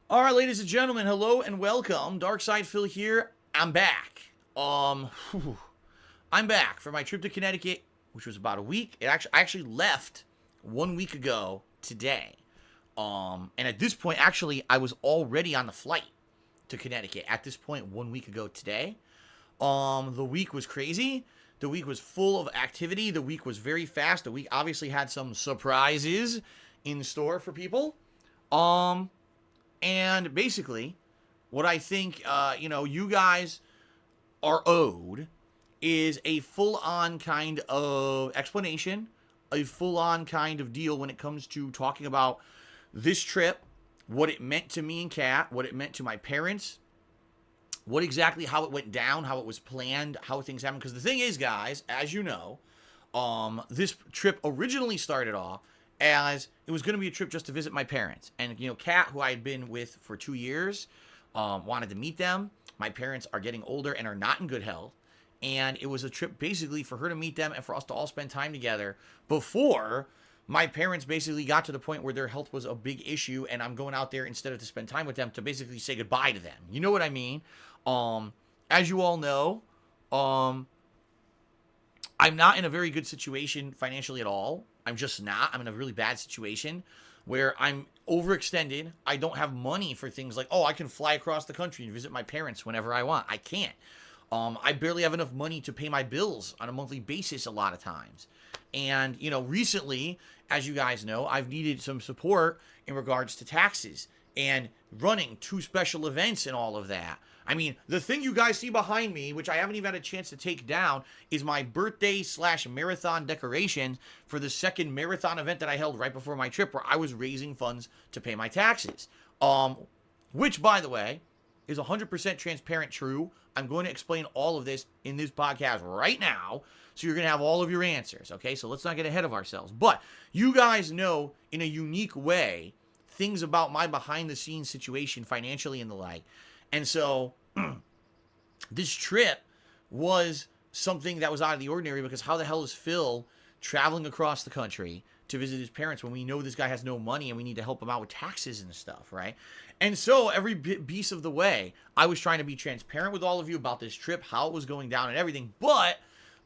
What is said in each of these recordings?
All right, ladies and gentlemen, hello and welcome. Darkside Phil here. I'm back. I'm back for my trip to Connecticut, which was about a week. I actually left 1 week ago today. And at this point, actually, I was already on the flight to Connecticut. At this point, 1 week ago today. The week was crazy. The week was full of activity. The week was very fast. The week obviously had some surprises in store for people. Um, and basically, what I think, you guys are owed is a full on kind of explanation, a full on kind of deal when it comes to talking about this trip, what it meant to me and Kat, what it meant to my parents, what exactly, how it went down, how it was planned, how things happened. Because the thing is, guys, as you know, this trip originally started off as it was going to be a trip just to visit my parents. And, Kat, who I had been with for 2 years, wanted to meet them. My parents are getting older and are not in good health. And it was a trip basically for her to meet them and for us to all spend time together before my parents basically got to the point where their health was a big issue. And I'm going out there instead of to spend time with them to basically say goodbye to them. You know what I mean? As you all know, I'm not in a very good situation financially at all. I'm just not. I'm in a really bad situation where I'm overextended. I don't have money for things like, I can fly across the country and visit my parents whenever I want. I can't. I barely have enough money to pay my bills on a monthly basis a lot of times. And, recently, as you guys know, I've needed some support in regards to taxes and running 2 special events and all of that. I mean, the thing you guys see behind me, which I haven't even had a chance to take down, is my birthday/marathon decoration for the second marathon event that I held right before my trip, where I was raising funds to pay my taxes. Which, by the way, is 100% transparent true. I'm going to explain all of this in this podcast right now, so you're going to have all of your answers, okay? So let's not get ahead of ourselves. But you guys know, in a unique way, things about my behind-the-scenes situation financially and the like. And so this trip was something that was out of the ordinary, because how the hell is Phil traveling across the country to visit his parents when we know this guy has no money and we need to help him out with taxes and stuff, right? And so every piece of the way, I was trying to be transparent with all of you about this trip, how it was going down and everything. But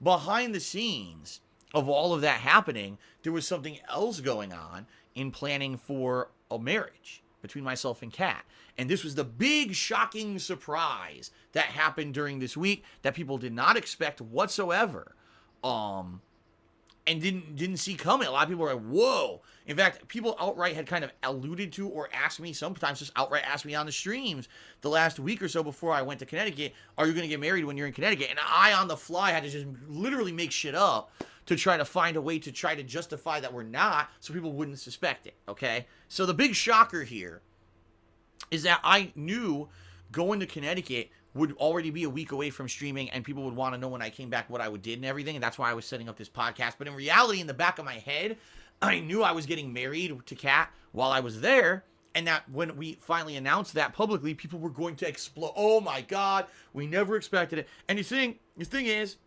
behind the scenes of all of that happening, there was something else going on in planning for a marriage between myself and Kat. And this was the big shocking surprise that happened during this week that people did not expect whatsoever. And didn't see coming. A lot of people were like, whoa. In fact, people outright had kind of alluded to or asked me, sometimes just outright asked me on the streams the last week or so before I went to Connecticut, are you going to get married when you're in Connecticut? And I, on the fly, had to just literally make shit up to try to find a way to try to justify that we're not, so people wouldn't suspect it, okay? So the big shocker here is that I knew going to Connecticut would already be a week away from streaming, and people would want to know when I came back what I did and everything, and that's why I was setting up this podcast. But in reality, in the back of my head, I knew I was getting married to Kat while I was there, and that when we finally announced that publicly, people were going to explode. Oh my God, we never expected it. And the thing is,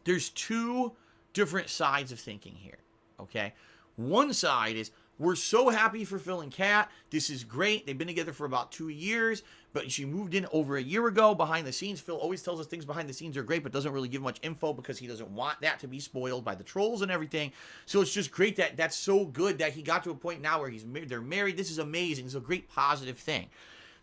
there's two different sides of thinking here, okay? One side is, we're so happy for Phil and Kat. This is great. They've been together for about 2 years, but she moved in over a year ago behind the scenes. Phil always tells us things behind the scenes are great, but doesn't really give much info because he doesn't want that to be spoiled by the trolls and everything. So it's just great that that's so good that he got to a point now where they're married. This is amazing. It's a great positive thing.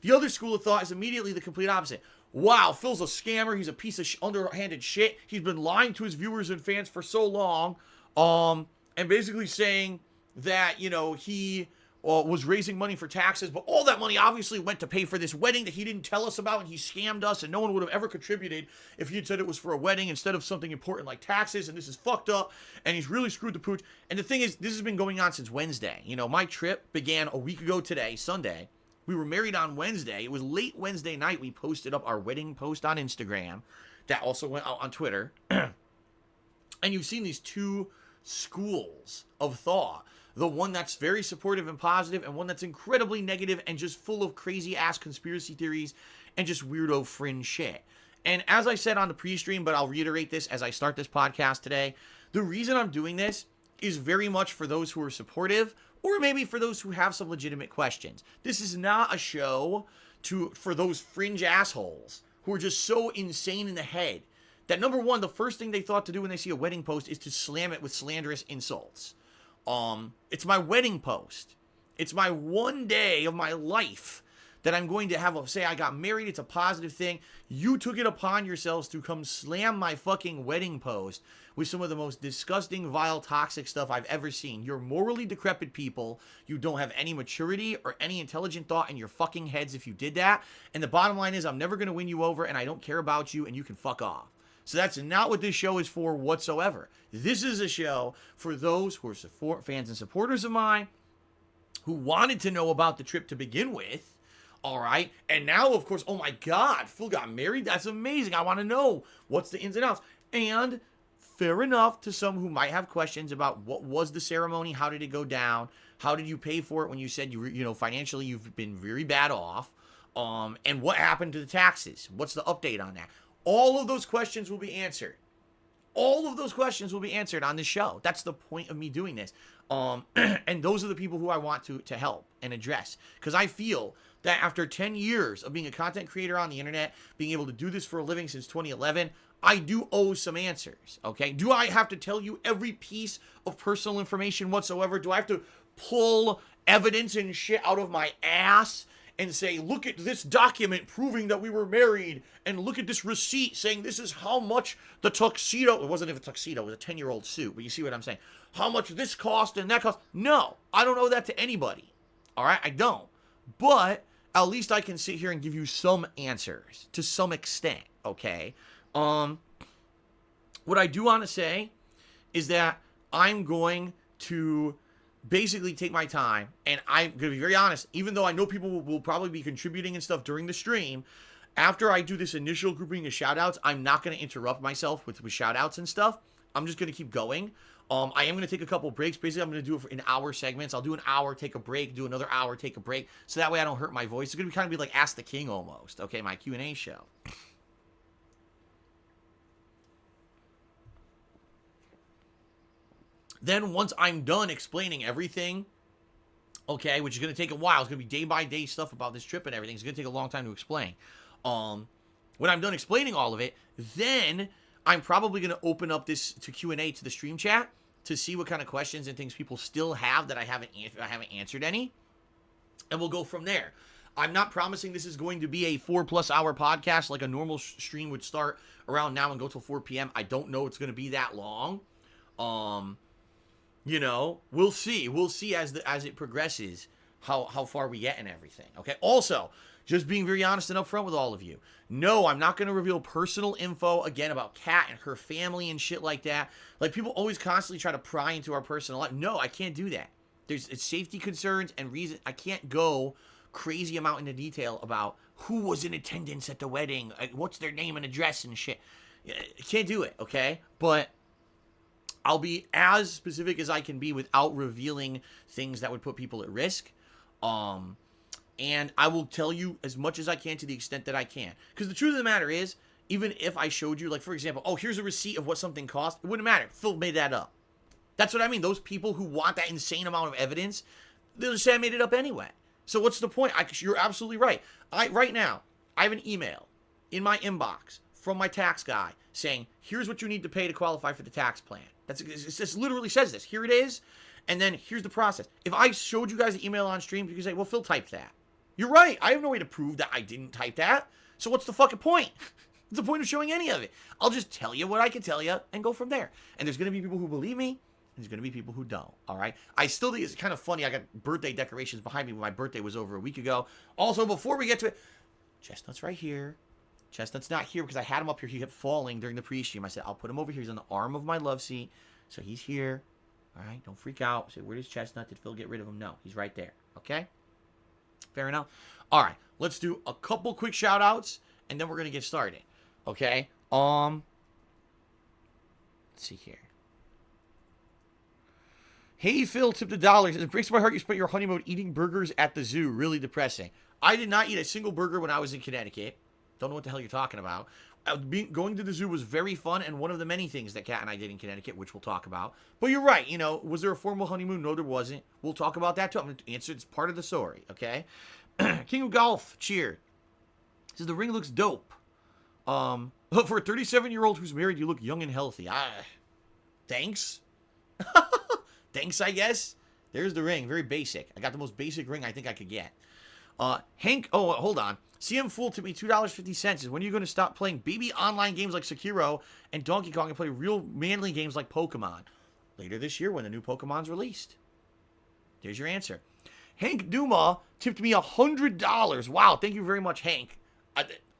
The other school of thought is immediately the complete opposite. Wow, Phil's a scammer. He's a piece of underhanded shit. He's been lying to his viewers and fans for so long, and basically saying that, he was raising money for taxes, but all that money obviously went to pay for this wedding that he didn't tell us about, and he scammed us, and no one would have ever contributed if he had said it was for a wedding instead of something important like taxes, and this is fucked up, and he's really screwed the pooch. And the thing is, this has been going on since Wednesday. My trip began a week ago today, Sunday. We were married on Wednesday. It was late Wednesday night. We posted up our wedding post on Instagram. That also went out on Twitter. And you've seen these two schools of thought. The one that's very supportive and positive, and one that's incredibly negative and just full of crazy ass conspiracy theories and just weirdo fringe shit. And as I said on the pre-stream, but I'll reiterate this as I start this podcast today, the reason I'm doing this is very much for those who are supportive or maybe for those who have some legitimate questions. This is not a show for those fringe assholes who are just so insane in the head that, number one, the first thing they thought to do when they see a wedding post is to slam it with slanderous insults. It's my wedding post. It's my one day of my life that I'm going to say I got married. It's a positive thing. You took it upon yourselves to come slam my fucking wedding post with some of the most disgusting, vile, toxic stuff I've ever seen. You're morally decrepit people. You don't have any maturity or any intelligent thought in your fucking heads if you did that. And the bottom line is I'm never going to win you over, and I don't care about you, and you can fuck off. So that's not what this show is for whatsoever. This is a show for those who are fans and supporters of mine, who wanted to know about the trip to begin with. All right. And now, of course, oh my God, Phil got married. That's amazing. I want to know what's the ins and outs. And fair enough to some who might have questions about what was the ceremony? How did it go down? How did you pay for it when you said financially you've been very bad off? And what happened to the taxes? What's the update on that? All of those questions will be answered. All of those questions will be answered on this show. That's the point of me doing this. And those are the people who I want to help and address. Because I feel that after 10 years of being a content creator on the internet, being able to do this for a living since 2011, I do owe some answers, okay? Do I have to tell you every piece of personal information whatsoever? Do I have to pull evidence and shit out of my ass and say, look at this document proving that we were married, and look at this receipt saying this is how much the tuxedo, it wasn't even a tuxedo, it was a 10-year-old suit, but you see what I'm saying, how much this cost and that cost? No, I don't owe that to anybody, all right? I don't. But at least I can sit here and give you some answers to some extent, okay? What I do want to say is that I'm going to basically take my time, and I'm going to be very honest, even though I know people will probably be contributing and stuff during the stream, after I do this initial grouping of shout-outs, I'm not going to interrupt myself with shout-outs and stuff. I'm just going to keep going. I am going to take a couple breaks. Basically, I'm going to do it in hour segments. I'll do an hour, take a break, do another hour, take a break, so that way I don't hurt my voice. It's going to kind of be like Ask the King almost, okay, my Q&A show. Then once I'm done explaining everything, okay, which is going to take a while, it's going to be day-by-day stuff about this trip and everything. It's going to take a long time to explain. When I'm done explaining all of it, then I'm probably going to open up this to Q&A to the stream chat to see what kind of questions and things people still have that I haven't answered any, and we'll go from there. I'm not promising this is going to be a 4+ hour podcast like a normal stream would start around now and go till 4 p.m. I don't know it's going to be that long. We'll see. We'll see as it progresses how far we get and everything. Okay. Also, just being very honest and upfront with all of you. No, I'm not going to reveal personal info again about Kat and her family and shit like that. Like, people always constantly try to pry into our personal life. No, I can't do that. It's safety concerns and reason. I can't go crazy amount into detail about who was in attendance at the wedding, what's their name and address and shit. I can't do it. Okay. But I'll be as specific as I can be without revealing things that would put people at risk. And I will tell you as much as I can to the extent that I can. Because the truth of the matter is, even if I showed you, like, for example, oh, here's a receipt of what something cost, it wouldn't matter. Phil made that up. That's what I mean. Those people who want that insane amount of evidence, they'll just say I made it up anyway. So what's the point? You're absolutely right. Right now, I have an email in my inbox from my tax guy saying, here's what you need to pay to qualify for the tax plan. It just literally says this. Here it is. And then here's the process. If I showed you guys the email on stream, you could say, well, Phil typed that. You're right. I have no way to prove that I didn't type that. So what's the fucking point? What's the point of showing any of it? I'll just tell you what I can tell you and go from there. And there's going to be people who believe me. And there's going to be people who don't. All right. I still think it's kind of funny. I got birthday decorations behind me when my birthday was over a week ago. Also, before we get to it, Chestnut's right here. Chestnut's not here because I had him up here. He kept falling during the pre-stream. I said, I'll put him over here. He's on the arm of my love seat. So he's here. All right. Don't freak out. Say, where is Chestnut? Did Phil get rid of him? No. He's right there. Okay. Fair enough. All right. Let's do a couple quick shout outs and then we're going to get started. Okay. Let's see here. Hey, Phil, tip the dollars. It breaks my heart you spent your honeymoon eating burgers at the zoo. Really depressing. I did not eat a single burger when I was in Connecticut. Don't know what the hell you're talking about. Going to the zoo was very fun, and one of the many things that Kat and I did in Connecticut, which we'll talk about. But you're right, was there a formal honeymoon? No, there wasn't. We'll talk about that too. I'm going to answer, it's part of the story, okay? King of Golf, cheer. Says the ring looks dope. For a 37-year-old who's married, you look young and healthy. Thanks. Thanks, I guess. There's the ring, very basic. I got the most basic ring I think I could get. Hank, hold on. CM Fool to me $2.50 says, when are you going to stop playing baby online games like Sekiro and Donkey Kong and play real manly games like Pokemon? Later this year when the new Pokemon's released. There's your answer. Hank Duma tipped me $100. Wow, thank you very much, Hank.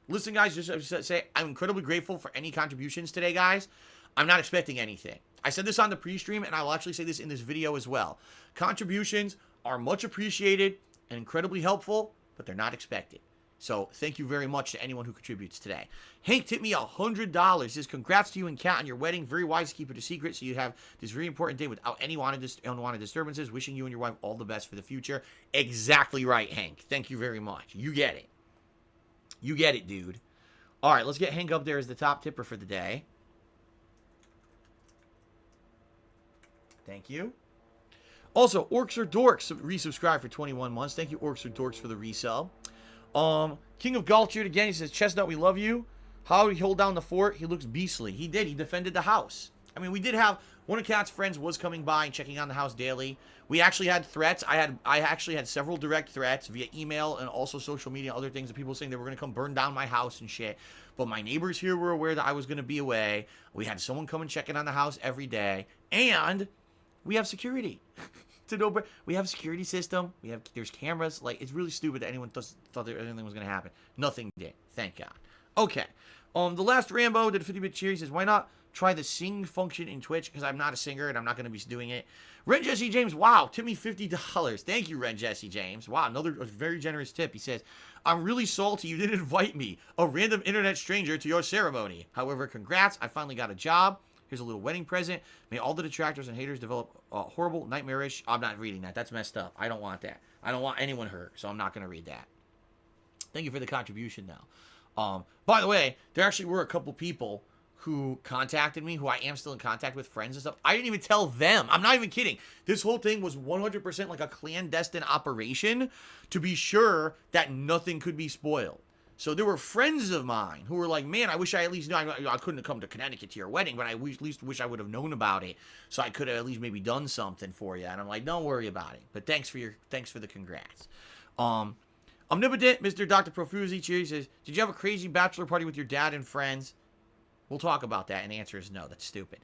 Listen, guys, just to say, I'm incredibly grateful for any contributions today, guys. I'm not expecting anything. I said this on the pre-stream, and I will actually say this in this video as well. Contributions are much appreciated and incredibly helpful, but they're not expected. So thank you very much to anyone who contributes today. Hank tipped me $100. Says, congrats to you and Kat on your wedding. Very wise to keep it a secret so you have this very important day without any unwanted disturbances. Wishing you and your wife all the best for the future. Exactly right, Hank. Thank you very much. You get it. You get it, dude. All right, let's get Hank up there as the top tipper for the day. Thank you. Also, Orcs or Dorks resubscribed for 21 months. Thank you, Orcs or Dorks, for the resub. King of Golf cheered again. He says, Chestnut, we love you. How did he hold down the fort? He looks beastly. He did. He defended the house. I mean, we did have one of Kat's friends was coming by and checking on the house daily. We actually had threats. I actually had several direct threats via email and also social media, other things, of people saying they were going to come burn down my house and shit. But my neighbors here were aware that I was going to be away. We had someone come and check in on the house every day, and we have security. We have a security system. There's cameras. Like, it's really stupid that anyone thought that anything was going to happen. Nothing did. Thank God. Okay. The last Rambo did a 50-bit cheer. He says, why not try the sing function in Twitch? Because I'm not a singer and I'm not going to be doing it. Ren Jesse James, wow, tip me $50. Thank you, Ren Jesse James. Wow, another very generous tip. He says, I'm really salty you didn't invite me, a random internet stranger, to your ceremony. However, congrats. I finally got a job. Here's a little wedding present. May all the detractors and haters develop horrible, nightmarish. I'm not reading that. That's messed up. I don't want that. I don't want anyone hurt, so I'm not going to read that. Thank you for the contribution now. By the way, there actually were a couple people who contacted me, who I am still in contact with, friends and stuff. I didn't even tell them. I'm not even kidding. This whole thing was 100% like a clandestine operation to be sure that nothing could be spoiled. So there were friends of mine who were like, man, I wish I at least knew. I couldn't have come to Connecticut to your wedding, but I at least wish I would have known about it, so I could have at least maybe done something for you. And I'm like, don't worry about it. But thanks for the congrats. Omnipotent Mr. Dr. Profusi cheers says, did you have a crazy bachelor party with your dad and friends? We'll talk about that. And the answer is no. That's stupid.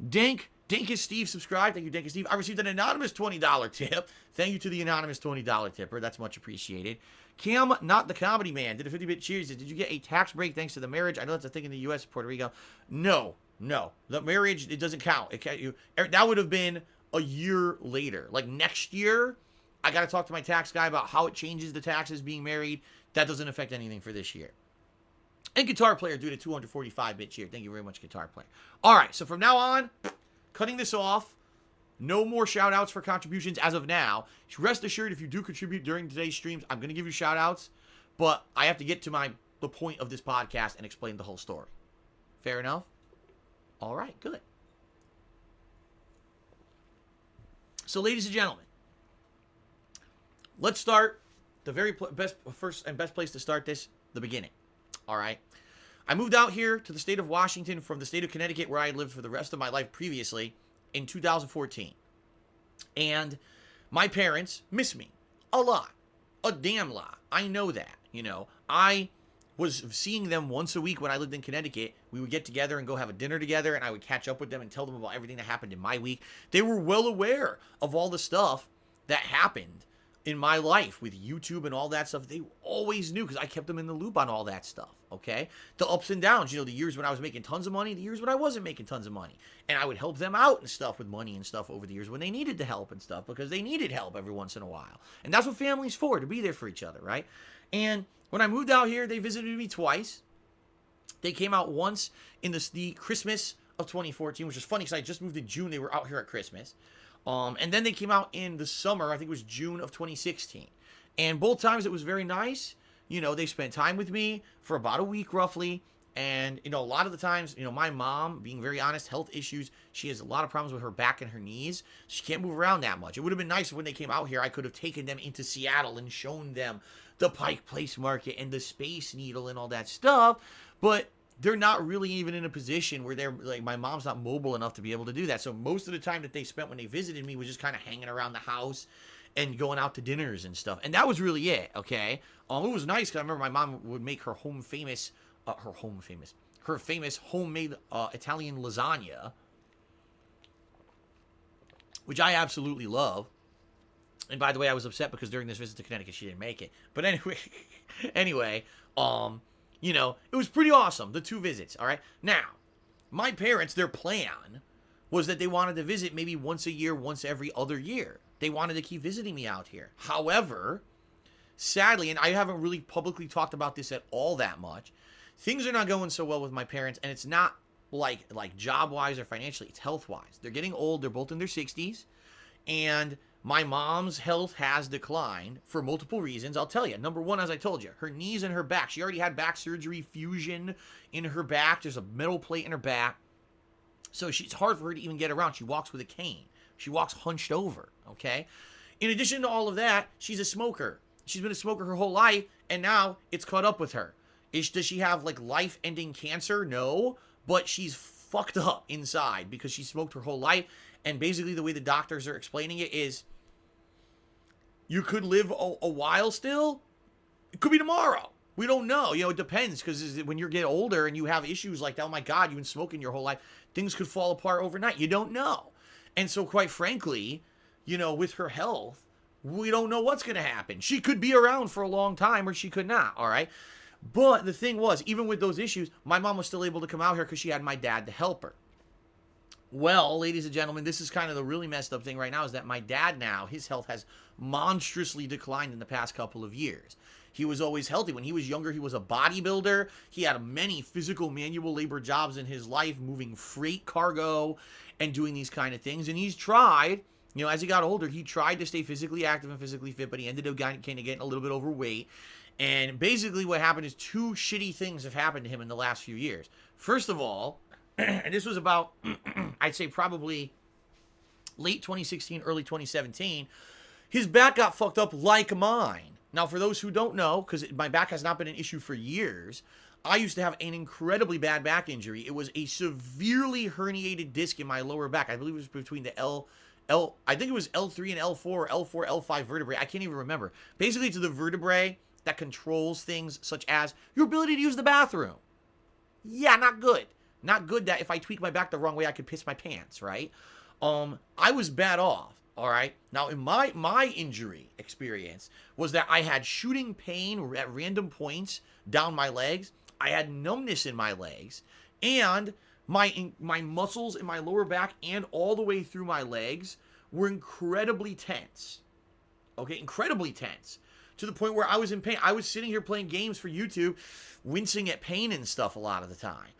Dink is Steve subscribed. Thank you, Dink is Steve. I received an anonymous $20 tip. Thank you to the anonymous $20 tipper. That's much appreciated. Cam, not the comedy man, did a 50-bit cheers. Did you get a tax break thanks to the marriage? I know that's a thing in the U.S., Puerto Rico. No. The marriage, it doesn't count. That would have been a year later. Like next year, I got to talk to my tax guy about how it changes the taxes being married. That doesn't affect anything for this year. And Guitar Player did a 245-bit cheer. Thank you very much, Guitar Player. All right, so from now on, cutting this off. No more shout-outs for contributions as of now. Rest assured, if you do contribute during today's streams, I'm going to give you shout-outs, but I have to get to the point of this podcast and explain the whole story. Fair enough? All right, good. So, ladies and gentlemen, let's start the very best place to start this, the beginning. All right? I moved out here to the state of Washington from the state of Connecticut, where I lived for the rest of my life previously, in 2014. And my parents miss me a lot. A damn lot. I know that, I was seeing them once a week when I lived in Connecticut. We would get together and go have a dinner together, and I would catch up with them and tell them about everything that happened in my week. They were well aware of all the stuff that happened in my life with YouTube and all that stuff. They always knew because I kept them in the loop on all that stuff, okay? The ups and downs, the years when I was making tons of money, the years when I wasn't making tons of money. And I would help them out and stuff with money and stuff over the years when they needed the help and stuff, because they needed help every once in a while. And that's what family's for, to be there for each other, right? And when I moved out here, they visited me twice. They came out once in the Christmas of 2014, which is funny because I just moved in June. They were out here at Christmas. And then they came out in the summer, I think it was June of 2016. And both times it was very nice. They spent time with me for about a week roughly. And, a lot of the times, my mom, being very honest, health issues, she has a lot of problems with her back and her knees. She can't move around that much. It would have been nice when they came out here, I could have taken them into Seattle and shown them the Pike Place Market and the Space Needle and all that stuff. But they're not really even in a position where they're, like, my mom's not mobile enough to be able to do that. So most of the time that they spent when they visited me was just kind of hanging around the house and going out to dinners and stuff. And that was really it, okay? It was nice because I remember my mom would make her famous homemade Italian lasagna, which I absolutely love. And by the way, I was upset because during this visit to Connecticut, she didn't make it. But anyway, it was pretty awesome, the 2 visits, all right? Now, my parents, their plan was that they wanted to visit maybe once a year, once every other year. They wanted to keep visiting me out here. However, sadly, and I haven't really publicly talked about this at all that much, things are not going so well with my parents, and it's not like job-wise or financially, it's health-wise. They're getting old, they're both in their 60s, and my mom's health has declined for multiple reasons. I'll tell you. Number one, as I told you, her knees and her back. She already had back surgery, fusion in her back. There's a metal plate in her back. So it's hard for her to even get around. She walks with a cane. She walks hunched over, okay? In addition to all of that, she's a smoker. She's been a smoker her whole life, and now it's caught up with her. Does she have, like, life-ending cancer? No, but she's fucked up inside because she smoked her whole life. And basically the way the doctors are explaining it is you could live a while still. It could be tomorrow. We don't know. It depends, because when you get older and you have issues like that, oh my God, you've been smoking your whole life, things could fall apart overnight. You don't know. And so quite frankly, with her health, we don't know what's going to happen. She could be around for a long time or she could not, all right? But the thing was, even with those issues, my mom was still able to come out here because she had my dad to help her. Well, ladies and gentlemen, this is kind of the really messed up thing right now, is that my dad now, his health has monstrously declined in the past couple of years. He was always healthy. When he was younger, he was a bodybuilder. He had many physical manual labor jobs in his life, moving freight cargo and doing these kind of things. And he's tried, as he got older, he tried to stay physically active and physically fit, but he ended up kind of getting a little bit overweight. And basically what happened is 2 shitty things have happened to him in the last few years. First of all, and this was about, I'd say probably late 2016, early 2017, his back got fucked up like mine. Now, for those who don't know, because my back has not been an issue for years, I used to have an incredibly bad back injury. It was a severely herniated disc in my lower back. I believe it was between the I think it was L3 and L4, or L4, L5 vertebrae. I can't even remember. Basically, it's the vertebrae that controls things such as your ability to use the bathroom. Yeah, not good. Not good that if I tweak my back the wrong way, I could piss my pants, right? I was bad off, all right? Now, in my injury experience was that I had shooting pain at random points down my legs. I had numbness in my legs, and my muscles in my lower back and all the way through my legs were incredibly tense. Okay, incredibly tense. To the point where I was in pain. I was sitting here playing games for YouTube, wincing at pain and stuff a lot of the time.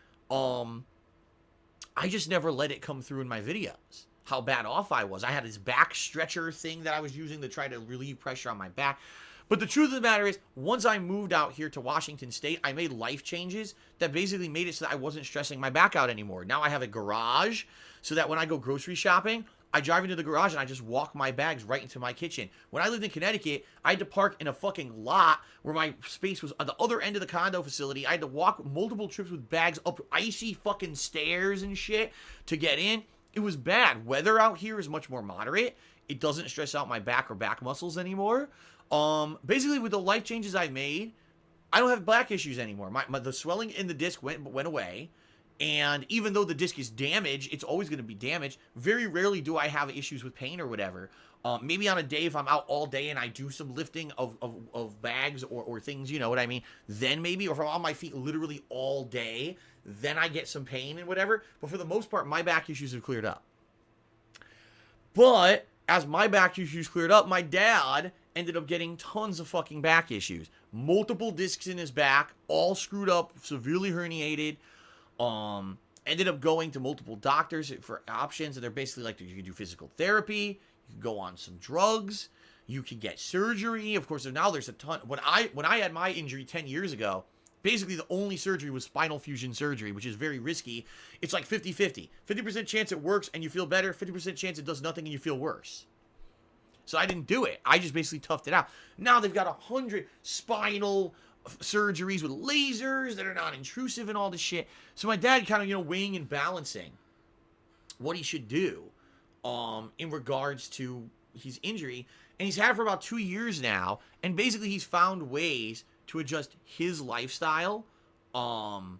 I just never let it come through in my videos, how bad off I was. I had this back stretcher thing that I was using to try to relieve pressure on my back. But the truth of the matter is, once I moved out here to Washington State, I made life changes that basically made it so that I wasn't stressing my back out anymore. Now I have a garage so that when I go grocery shopping, I drive into the garage and I just walk my bags right into my kitchen. When I lived in Connecticut, I had to park in a fucking lot where my space was on the other end of the condo facility. I had to walk multiple trips with bags up icy fucking stairs and shit to get in. It was bad. Weather out here is much more moderate. It doesn't stress out my back or back muscles anymore. Basically, with the life changes I made, I don't have back issues anymore. The swelling in the disc went away. And even though the disc is damaged, it's always going to be damaged. Very rarely do I have issues with pain or whatever. Maybe on a day if I'm out all day and I do some lifting of bags or things, you know what I mean? Then maybe, or if I'm on my feet literally all day, then I get some pain and whatever. But for the most part, my back issues have cleared up. But as my back issues cleared up, my dad ended up getting tons of fucking back issues. Multiple discs in his back, all screwed up, severely herniated. Ended up going to multiple doctors for options, and they're basically like, you can do physical therapy, you can go on some drugs, you can get surgery. Of course, now there's a ton. When I had my injury 10 years ago, Basically, the only surgery was spinal fusion surgery, which is very risky. It's like 50-50. 50% chance it works and you feel better, 50% chance it does nothing and you feel worse. So I didn't do it. I just basically toughed it out. Now they've got 100 spinal surgeries with lasers that are non-intrusive and all this shit. So my dad kind of, weighing and balancing what he should do in regards to his injury. And he's had it for about 2 years now. And basically he's found ways to adjust his lifestyle to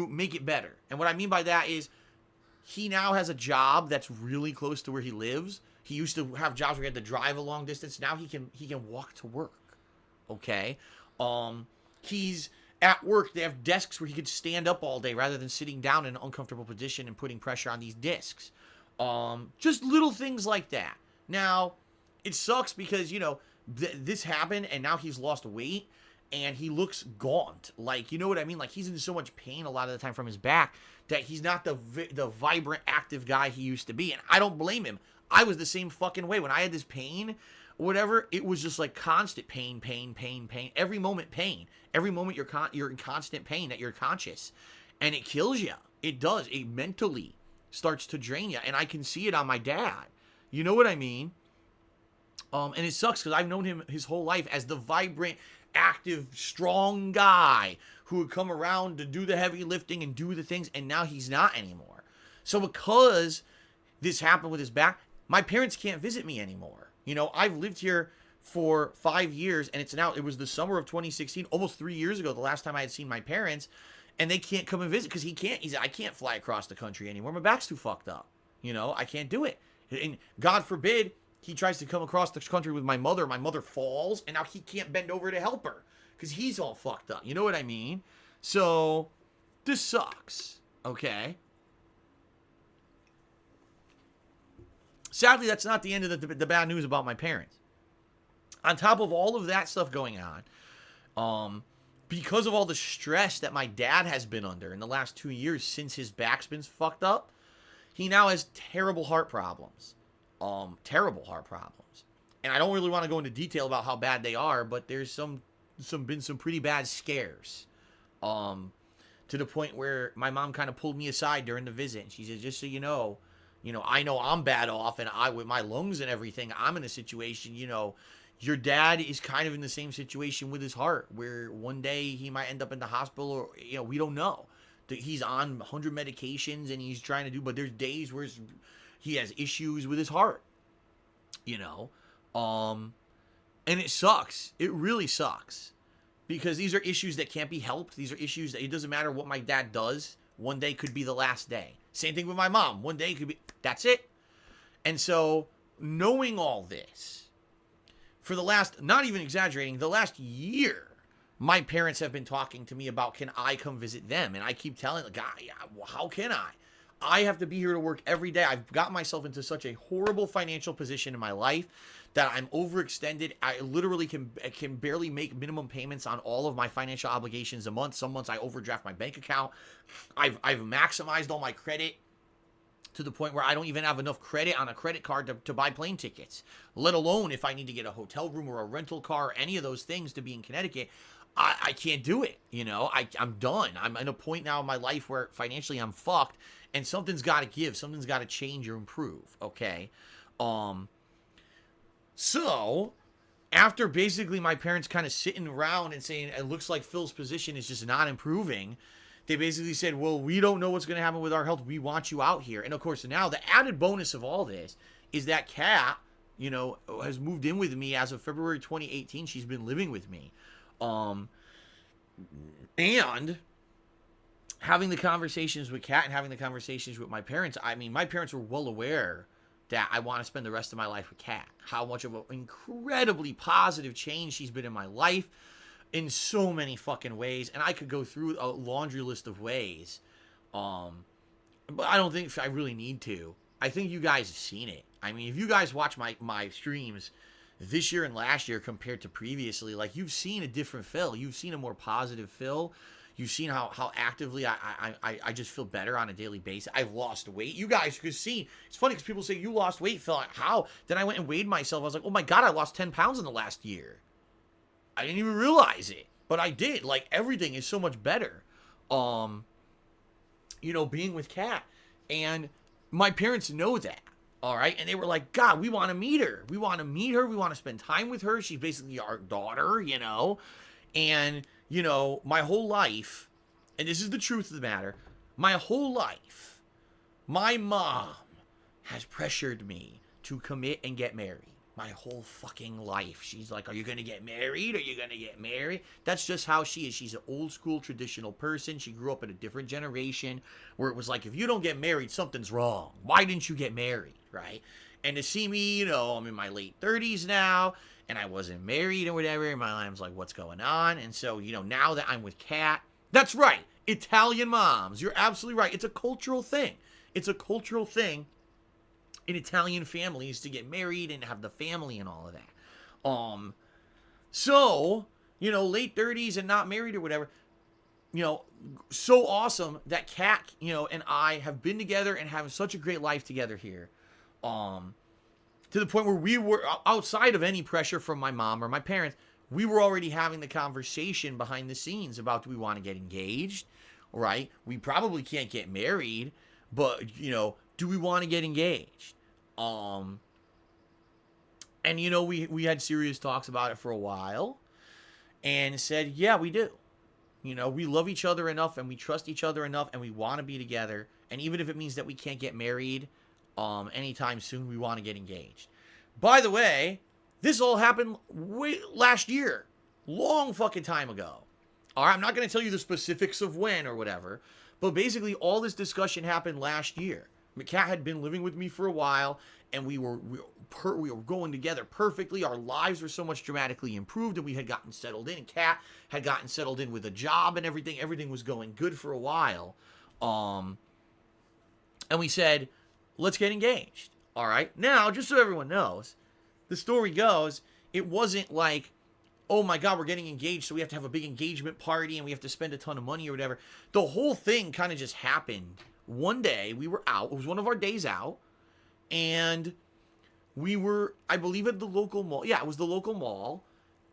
make it better. And what I mean by that is he now has a job that's really close to where he lives. He used to have jobs where he had to drive a long distance. Now he can walk to work. Okay? He's at work. They have desks where he could stand up all day rather than sitting down in an uncomfortable position and putting pressure on these discs. Just little things like that. Now, it sucks because, this happened and now he's lost weight and he looks gaunt. Like, you know what I mean? Like, he's in so much pain a lot of the time from his back that he's not the vibrant, active guy he used to be. And I don't blame him. I was the same fucking way. When I had this pain, whatever, it was just like constant pain. Every moment pain. Every moment you're in constant pain that you're conscious. And it kills you. It does. It mentally starts to drain you. And I can see it on my dad. You know what I mean? And it sucks because I've known him his whole life as the vibrant, active, strong guy who would come around to do the heavy lifting and do the things, and now he's not anymore. So because this happened with his back, my parents can't visit me anymore. I've lived here for 5 years, and it was the summer of 2016, almost 3 years ago, the last time I had seen my parents, and they can't come and visit because I can't fly across the country anymore. My back's too fucked up. I can't do it. And God forbid, he tries to come across the country with my mother. My mother falls, and now he can't bend over to help her because he's all fucked up. You know what I mean? So, this sucks. Okay? Sadly, that's not the end of the bad news about my parents. On top of all of that stuff going on, because of all the stress that my dad has been under in the last 2 years since his back's been fucked up, he now has terrible heart problems. Terrible heart problems. And I don't really want to go into detail about how bad they are, but there's been some pretty bad scares. To the point where my mom kind of pulled me aside during the visit, and she said, just so you know, I know I'm bad off, and with my lungs and everything, I'm in a situation, your dad is kind of in the same situation with his heart, where one day he might end up in the hospital, or, we don't know. He's on 100 medications, and he's trying to do, but there's days where he has issues with his heart, and it sucks. It really sucks because these are issues that can't be helped. These are issues that it doesn't matter what my dad does. One day could be the last day. Same thing with my mom. One day could be, that's it. And so knowing all this for the last, not even exaggerating, the last year, my parents have been talking to me about, can I come visit them? And I keep telling the guy, how can I? I have to be here to work every day. I've got myself into such a horrible financial position in my life that I'm overextended. I literally can barely make minimum payments on all of my financial obligations a month. Some months I overdraft my bank account. I've maximized all my credit to the point where I don't even have enough credit on a credit card to buy plane tickets, let alone if I need to get a hotel room or a rental car or any of those things to be in Connecticut. I can't do it. I'm done. I'm at a point now in my life where financially I'm fucked. And something's got to give. Something's got to change or improve, okay? So, after basically my parents kind of sitting around and saying, it looks like Phil's position is just not improving, they basically said, well, we don't know what's going to happen with our health. We want you out here. And, of course, now the added bonus of all this is that Kat, has moved in with me as of February 2018. She's been living with me. And having the conversations with Kat and having the conversations with my parents, I mean, my parents were well aware that I want to spend the rest of my life with Kat. How much of an incredibly positive change she's been in my life in so many fucking ways. And I could go through a laundry list of ways. But I don't think I really need to. I think you guys have seen it. I mean, if you guys watch my streams this year and last year compared to previously, like, you've seen a different Phil. You've seen a more positive Phil. You've seen how actively I just feel better on a daily basis. I've lost weight. You guys could see. It's funny because people say, you lost weight, Phil. How? Then I went and weighed myself. I was like, oh my God, I lost 10 pounds in the last year. I didn't even realize it. But I did. Like, everything is so much better. Being with Kat. And my parents know that. All right. And they were like, God, we want to meet her. We want to meet her. We want to spend time with her. She's basically our daughter, And, my whole life, and this is the truth of the matter, my whole life, my mom has pressured me to commit and get married. My whole fucking life. She's like, are you going to get married? Are you going to get married? That's just how she is. She's an old school traditional person. She grew up in a different generation where it was like, if you don't get married, something's wrong. Why didn't you get married? Right? And to see me, I'm in my late 30s now, and I wasn't married or whatever, and my mom's like, what's going on? And so, now that I'm with Kat, that's right. Italian moms. You're absolutely right. It's a cultural thing. It's a cultural thing in Italian families to get married and have the family and all of that. So, late 30s and not married or whatever, so awesome that Kat, and I have been together and having such a great life together here. To the point where we were outside of any pressure from my mom or my parents, we were already having the conversation behind the scenes about, do we want to get engaged? Right? We probably can't get married, but, do we want to get engaged? And we had serious talks about it for a while and said, yeah, we do. We love each other enough and we trust each other enough and we want to be together. And even if it means that we can't get married anytime soon, we want to get engaged. By the way, this all happened last year, long fucking time ago. All right, I'm not going to tell you the specifics of when or whatever, but basically all this discussion happened last year. Kat had been living with me for a while, and we were going together perfectly. Our lives were so much dramatically improved, and we had gotten settled in. And Kat had gotten settled in with a job and everything. Everything was going good for a while. And we said, let's get engaged. All right. Now, just so everyone knows, the story goes, it wasn't like, oh my God, we're getting engaged, so we have to have a big engagement party and we have to spend a ton of money or whatever. The whole thing kind of just happened. One day, we were out. It was one of our days out. And we were, I believe, at the local mall. Yeah, it was the local mall.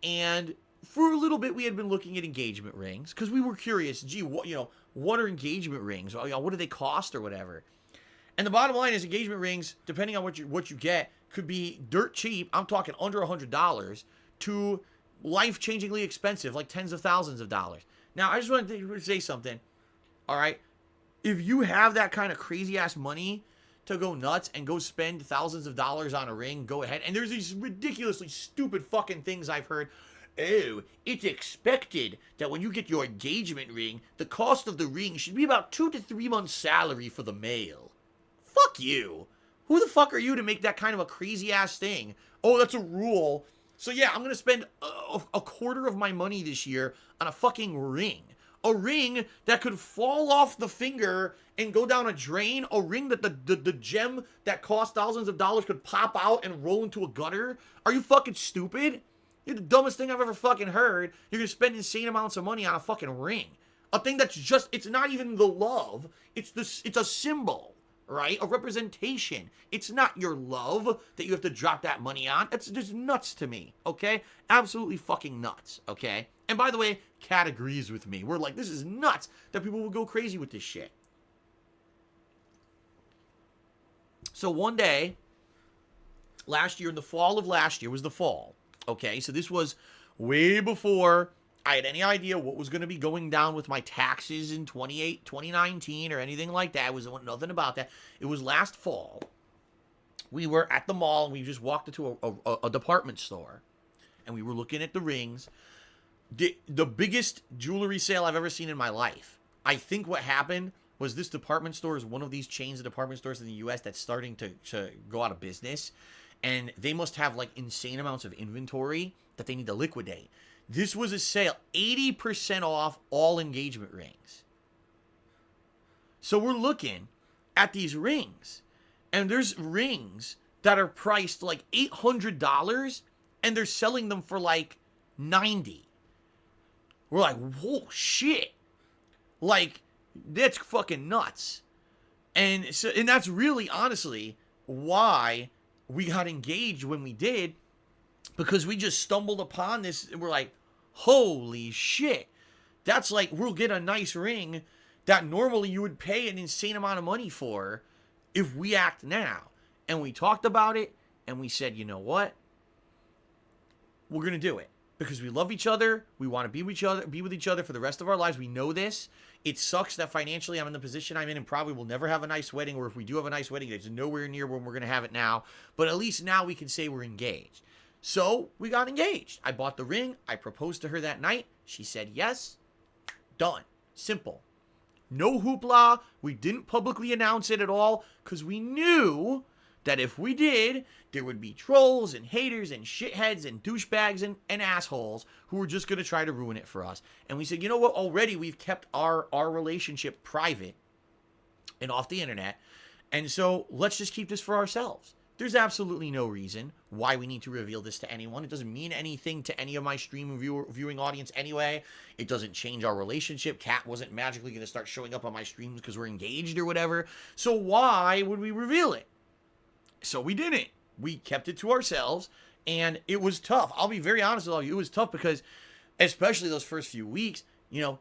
And for a little bit, we had been looking at engagement rings. Because we were curious, gee, what are engagement rings? What do they cost or whatever? And the bottom line is engagement rings, depending on what you get, could be dirt cheap. I'm talking under $100 to life-changingly expensive, like tens of thousands of dollars. Now, I just wanted to say something. All right? If you have that kind of crazy-ass money to go nuts and go spend thousands of dollars on a ring, go ahead. And there's these ridiculously stupid fucking things I've heard. Oh, it's expected that when you get your engagement ring, the cost of the ring should be about 2 to 3 months' salary for the male. Fuck you. Who the fuck are you to make that kind of a crazy-ass thing? Oh, that's a rule. So yeah, I'm going to spend a quarter of my money this year on a fucking ring. A ring that could fall off the finger and go down a drain. A ring that the gem that cost thousands of dollars could pop out and roll into a gutter. Are you fucking stupid? You're the dumbest thing I've ever fucking heard. You're going to spend insane amounts of money on a fucking ring. A thing that's just, it's not even the love. It's a symbol, right? A representation. It's not your love that you have to drop that money on. It's just nuts to me, okay? Absolutely fucking nuts, okay? And by the way, Kat agrees with me. We're like, this is nuts that people will go crazy with this shit. So one day, last year, in the fall of last year, was the fall. Okay, so this was way before I had any idea what was going to be going down with my taxes in 2019 or anything like that. It was nothing about that. It was last fall. We were at the mall and we just walked into a department store and we were looking at the rings. The biggest jewelry sale I've ever seen in my life. I think what happened was this department store is one of these chains of department stores in the U.S. that's starting to go out of business. And they must have like insane amounts of inventory that they need to liquidate. This was a sale, 80% off all engagement rings. So we're looking at these rings. And there's rings that are priced like $800 and they're selling them for like $90. We're like, whoa, shit. Like, that's fucking nuts. And that's really, honestly, why we got engaged when we did, because we just stumbled upon this and we're like, Holy shit. That's like, we'll get a nice ring that normally you would pay an insane amount of money for if we act now. And we talked about it, and we said, you know what? We're going to do it. Because we love each other. We want to be with each other for the rest of our lives. We know this. It sucks that financially I'm in the position I'm in and probably will never have a nice wedding. Or if we do have a nice wedding, it's nowhere near when we're going to have it now. But at least now we can say we're engaged. So we got engaged. I bought the ring. I proposed to her that night. She said yes. Done. Simple. No hoopla. We didn't publicly announce it at all because we knew that if we did, there would be trolls and haters and shitheads and douchebags and assholes who were just going to try to ruin it for us. And we said, you know what? Already we've kept our relationship private and off the internet. And so let's just keep this for ourselves. There's absolutely no reason why we need to reveal this to anyone. It doesn't mean anything to any of my stream viewing audience anyway. It doesn't change our relationship. Kat wasn't magically going to start showing up on my streams because we're engaged or whatever. So why would we reveal it? So we didn't. We kept it to ourselves, and it was tough. I'll be very honest with all of you. It was tough because, especially those first few weeks, you know,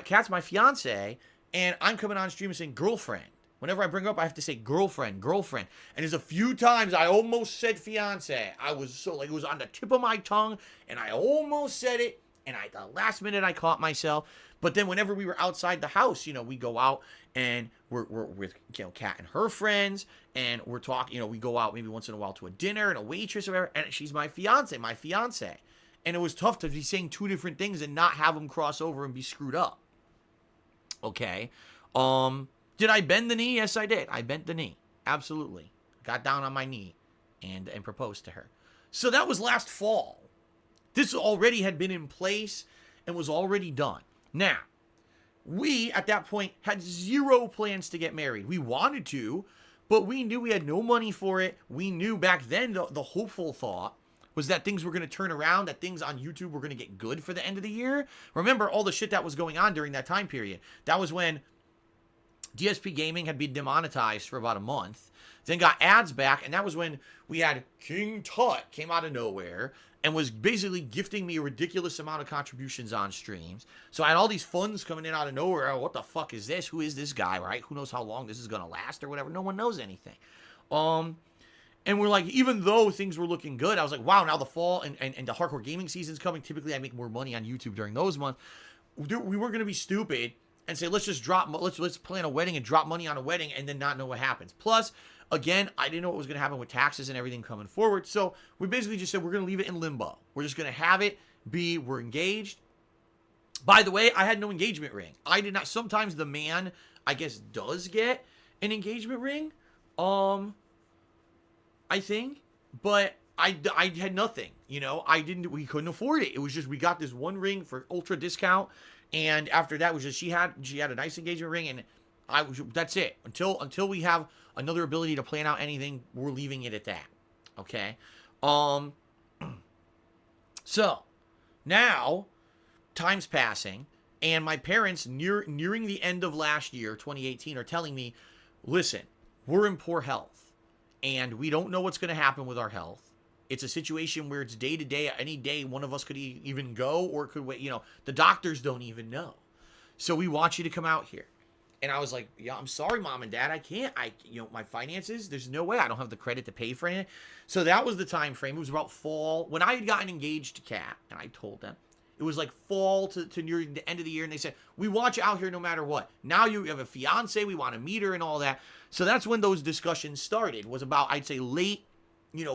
Kat's my fiance, and I'm coming on stream and saying girlfriend. Whenever I bring her up, I have to say girlfriend. And there's a few times I almost said fiance. I was so, like, it was on the tip of my tongue, and I almost said it, and at the last minute I caught myself. But then whenever we were outside the house, you know, we go out and we're with, you know, Kat and her friends, and we're talking, you know, we go out maybe once in a while to a dinner and a waitress or whatever, and she's my fiance. And it was tough to be saying two different things and not have them cross over and be screwed up. Okay. Did I bend the knee? Yes, I did. I bent the knee. Absolutely. Got down on my knee and proposed to her. So that was last fall. This already had been in place and was already done. Now, we, at that point, had zero plans to get married. We wanted to, but we knew we had no money for it. We knew back then the hopeful thought was that things were going to turn around, that things on YouTube were going to get good for the end of the year. Remember all the shit that was going on during that time period. That was when DSP Gaming had been demonetized for about a month, then got ads back, and that was when we had King Tut came out of nowhere and was basically gifting me a ridiculous amount of contributions on streams. So I had all these funds coming in out of nowhere. Oh, what the fuck is this? Who is this guy, right? Who knows how long this is going to last or whatever? No one knows anything. And we're like, even though things were looking good, I was like, wow, now the fall and the hardcore gaming season's coming. Typically, I make more money on YouTube during those months. We weren't going to be stupid and say, let's plan a wedding and drop money on a wedding and then not know what happens. Plus, again, I didn't know what was going to happen with taxes and everything coming forward. So we basically just said, we're going to leave it in limbo. We're just going to have it be, we're engaged. By the way, I had no engagement ring. I did not. Sometimes the man, I guess, does get an engagement ring. I think, but I had nothing, you know, we couldn't afford it. It was just, we got this one ring for ultra discount. And after that was just, she had a nice engagement ring, and that's it. Until we have another ability to plan out anything, we're leaving it at that. Okay. So now time's passing, and my parents nearing the end of last year, 2018, are telling me, listen, we're in poor health, and we don't know what's going to happen with our health. It's a situation where it's day to day. Any day, one of us could even go or could wait. You know, the doctors don't even know. So we want you to come out here. And I was like, yeah, I'm sorry, Mom and Dad. I can't. My finances, there's no way. I don't have the credit to pay for it. So that was the time frame. It was about fall. When I had gotten engaged to Kat, and I told them, it was like fall to near the end of the year. And they said, we want you out here no matter what. Now you have a fiance. We want to meet her and all that. So that's when those discussions started. Was about, I'd say, late,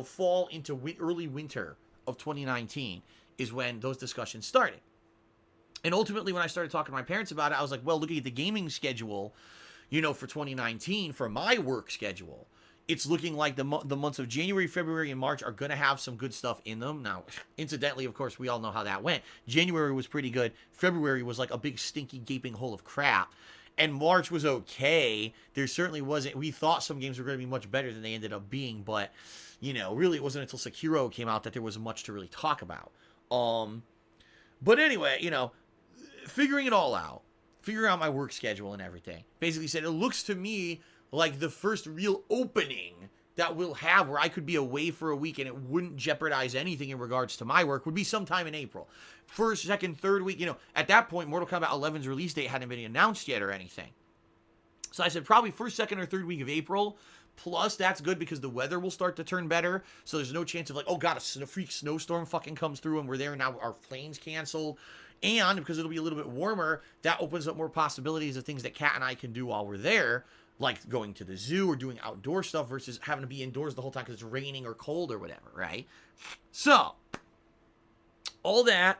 fall into early winter of 2019 is when those discussions started. And ultimately, when I started talking to my parents about it, I was like, well, looking at the gaming schedule, for 2019, for my work schedule, it's looking like the months of January, February, and March are going to have some good stuff in them. Now, incidentally, of course, we all know how that went. January was pretty good. February was like a big, stinky, gaping hole of crap. And March was okay. There certainly wasn't. We thought some games were going to be much better than they ended up being, but really it wasn't until Sekiro came out that there was much to really talk about. But anyway, figuring it all out, figuring out my work schedule and everything, basically said it looks to me like the first real opening that we'll have where I could be away for a week and it wouldn't jeopardize anything in regards to my work would be sometime in April. First, second, third week, at that point, Mortal Kombat 11's release date hadn't been announced yet or anything. So I said probably first, second, or third week of April. Plus, that's good because the weather will start to turn better. So there's no chance of like, oh God, a freak snowstorm fucking comes through and we're there and now our plane's canceled. And because it'll be a little bit warmer, that opens up more possibilities of things that Kat and I can do while we're there, like going to the zoo or doing outdoor stuff versus having to be indoors the whole time because it's raining or cold or whatever, right? So, all that,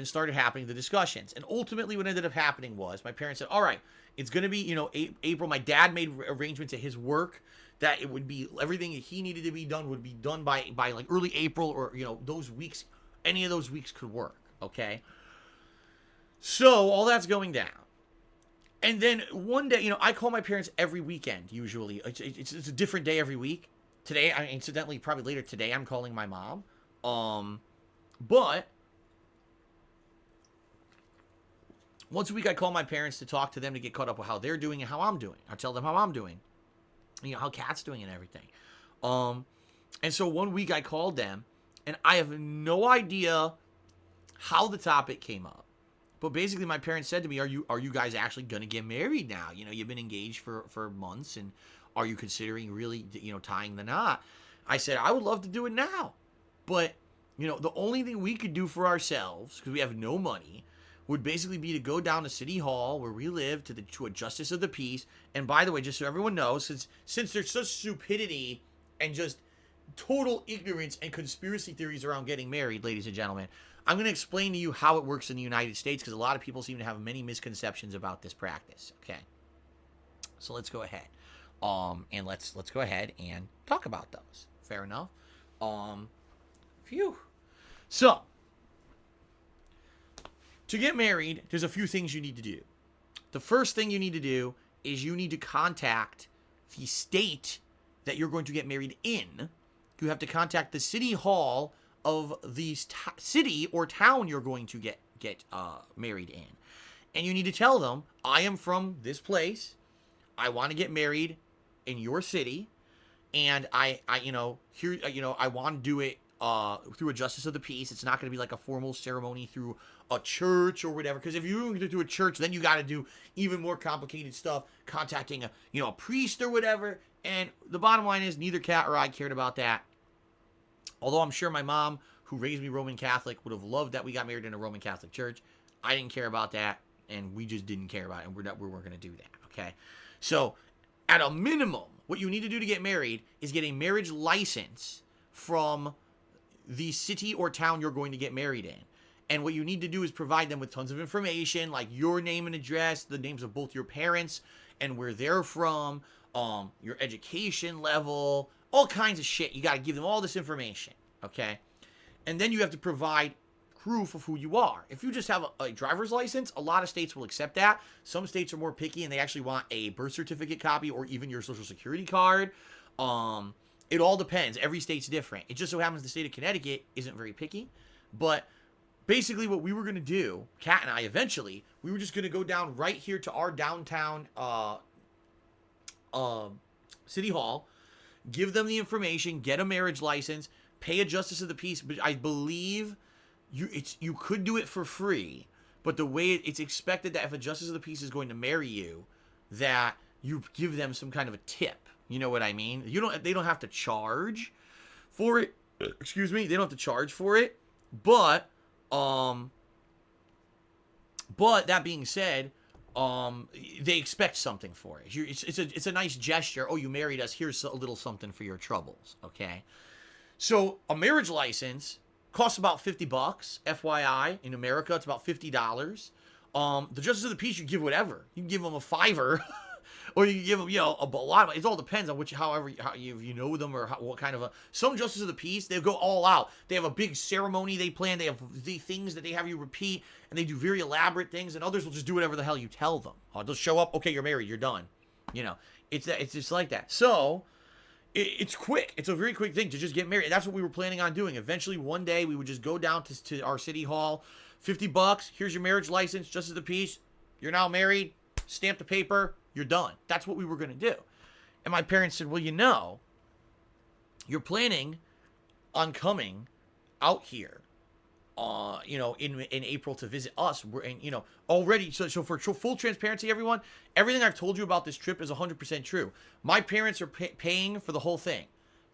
started happening, the discussions. And ultimately what ended up happening was my parents said, all right, it's going to be, April. My dad made arrangements at his work that it would be, everything he needed to be done would be done by like early April or, those weeks, any of those weeks could work, okay? So, all that's going down. And then one day, I call my parents every weekend, usually. It's a different day every week. Today, incidentally, probably later today, I'm calling my mom. But once a week, I call my parents to talk to them to get caught up with how they're doing and how I'm doing. I tell them how I'm doing. How Kat's doing and everything. And so one week, I called them, and I have no idea how the topic came up. But basically, my parents said to me, are you guys actually going to get married now? You've been engaged for months, and are you considering really, tying the knot? I said, I would love to do it now. But, the only thing we could do for ourselves, because we have no money, would basically be to go down to City Hall, where we live, to a justice of the peace. And by the way, just so everyone knows, since there's such stupidity and just total ignorance and conspiracy theories around getting married, ladies and gentlemen, I'm going to explain to you how it works in the United States because a lot of people seem to have many misconceptions about this practice. Okay, so let's go ahead, and let's go ahead and talk about those. Fair enough. Phew. So, to get married, there's a few things you need to do. The first thing you need to do is you need to contact the state that you're going to get married in. You have to contact the city hall of the city or town you're going to get married in. And you need to tell them, I am from this place. I want to get married in your city. And I want to do it through a justice of the peace. It's not going to be like a formal ceremony through a church or whatever. Because if you're going to do a church, then you got to do even more complicated stuff, contacting a priest or whatever. And the bottom line is neither Kat or I cared about that. Although I'm sure my mom, who raised me Roman Catholic, would have loved that we got married in a Roman Catholic church. I didn't care about that, and we just didn't care about it, and we weren't going to do that, okay? So, at a minimum, what you need to do to get married is get a marriage license from the city or town you're going to get married in. And what you need to do is provide them with tons of information, like your name and address, the names of both your parents, and where they're from, your education level, all kinds of shit. You got to give them all this information, okay? And then you have to provide proof of who you are. If you just have a driver's license, a lot of states will accept that. Some states are more picky, and they actually want a birth certificate copy or even your social security card. It all depends. Every state's different. It just so happens the state of Connecticut isn't very picky. But basically what we were going to do, Kat and I eventually, we were just going to go down right here to our downtown city hall, give them the information, get a marriage license, pay a justice of the peace. But I believe you could do it for free, but the way it's expected that if a justice of the peace is going to marry you, that you give them some kind of a tip. You know what I mean? They don't have to charge for it. Excuse me, they don't have to charge for it. But that being said, they expect something for it. It's a nice gesture. Oh, you married us. Here's a little something for your troubles. Okay. So a marriage license costs about $50. FYI, in America, it's about $50. The justice of the peace, you give whatever. You can give them a $5, or you can give them, a lot of. It all depends on how you know them or what kind of Some justice of the peace, they go all out. They have a big ceremony they plan. They have the things that they have you repeat, and they do very elaborate things. And others will just do whatever the hell you tell them. They'll show up. Okay, you're married. You're done. It's just like that. So. It's quick. It's a very quick thing to just get married. That's what we were planning on doing. Eventually, one day, we would just go down to our city hall. $50. Here's your marriage license, justice of the peace. You're now married. Stamp the paper. You're done. That's what we were going to do. And my parents said, well, you're planning on coming out here, in April to visit us. We're in, already. So for full transparency, everyone, everything I've told you about this trip is 100% true. My parents are paying for the whole thing.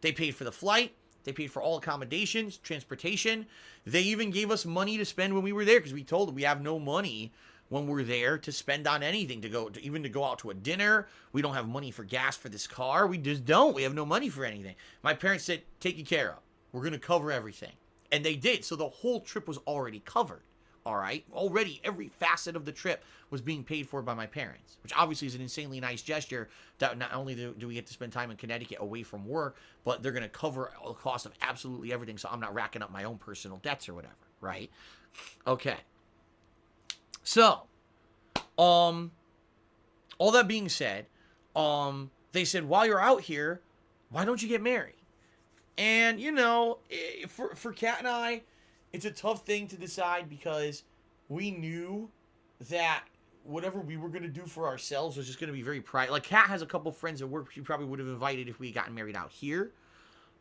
They paid for the flight. They paid for all accommodations, transportation. They even gave us money to spend when we were there because we told them we have no money when we're there to spend on anything, to go out to a dinner. We don't have money for gas for this car. We just don't. We have no money for anything. My parents said, take you care of. We're going to cover everything. And they did. So the whole trip was already covered. All right. Already every facet of the trip was being paid for by my parents, which obviously is an insanely nice gesture that not only do we get to spend time in Connecticut away from work, but they're going to cover the cost of absolutely everything. So I'm not racking up my own personal debts or whatever. Right. Okay. So, all that being said, they said, while you're out here, why don't you get married? And, for Kat and I, it's a tough thing to decide because we knew that whatever we were going to do for ourselves was just going to be very private. Like, Kat has a couple friends at work she probably would have invited if we had gotten married out here.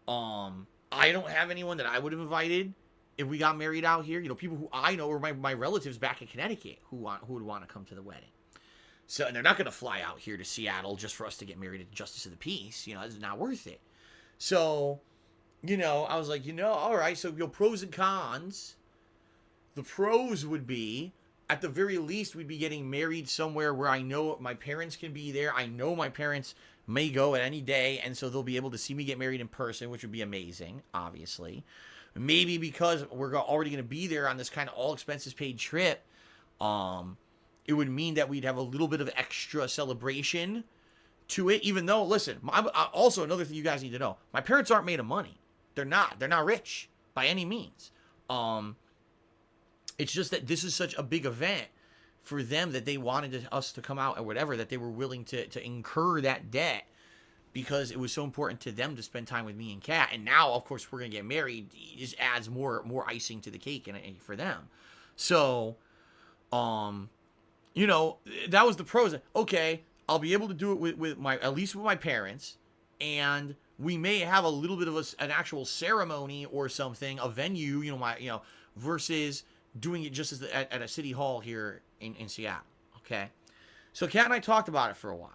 I don't have anyone that I would have invited if we got married out here. People who I know or my relatives back in Connecticut who would want to come to the wedding. So, and they're not going to fly out here to Seattle just for us to get married at Justice of the Peace. It's not worth it. So, I was like, all right, so pros and cons. The pros would be, at the very least, we'd be getting married somewhere where I know my parents can be there. I know my parents may go at any day, and so they'll be able to see me get married in person, which would be amazing, obviously. Maybe because we're already going to be there on this kind of all expenses paid trip, it would mean that we'd have a little bit of extra celebration to it, even though, listen, also another thing you guys need to know, my parents aren't made of money. They're not rich by any means. It's just that this is such a big event for them that they wanted us to come out or whatever, that they were willing to incur that debt because it was so important to them to spend time with me and Kat. And now, of course, we're going to get married. It just adds more icing to the cake and for them. So, that was the pros. Okay, I'll be able to do it with at least with my parents, and we may have a little bit of an actual ceremony or something, a venue, versus doing it just at a city hall here in Seattle. Okay, so Kat and I talked about it for a while,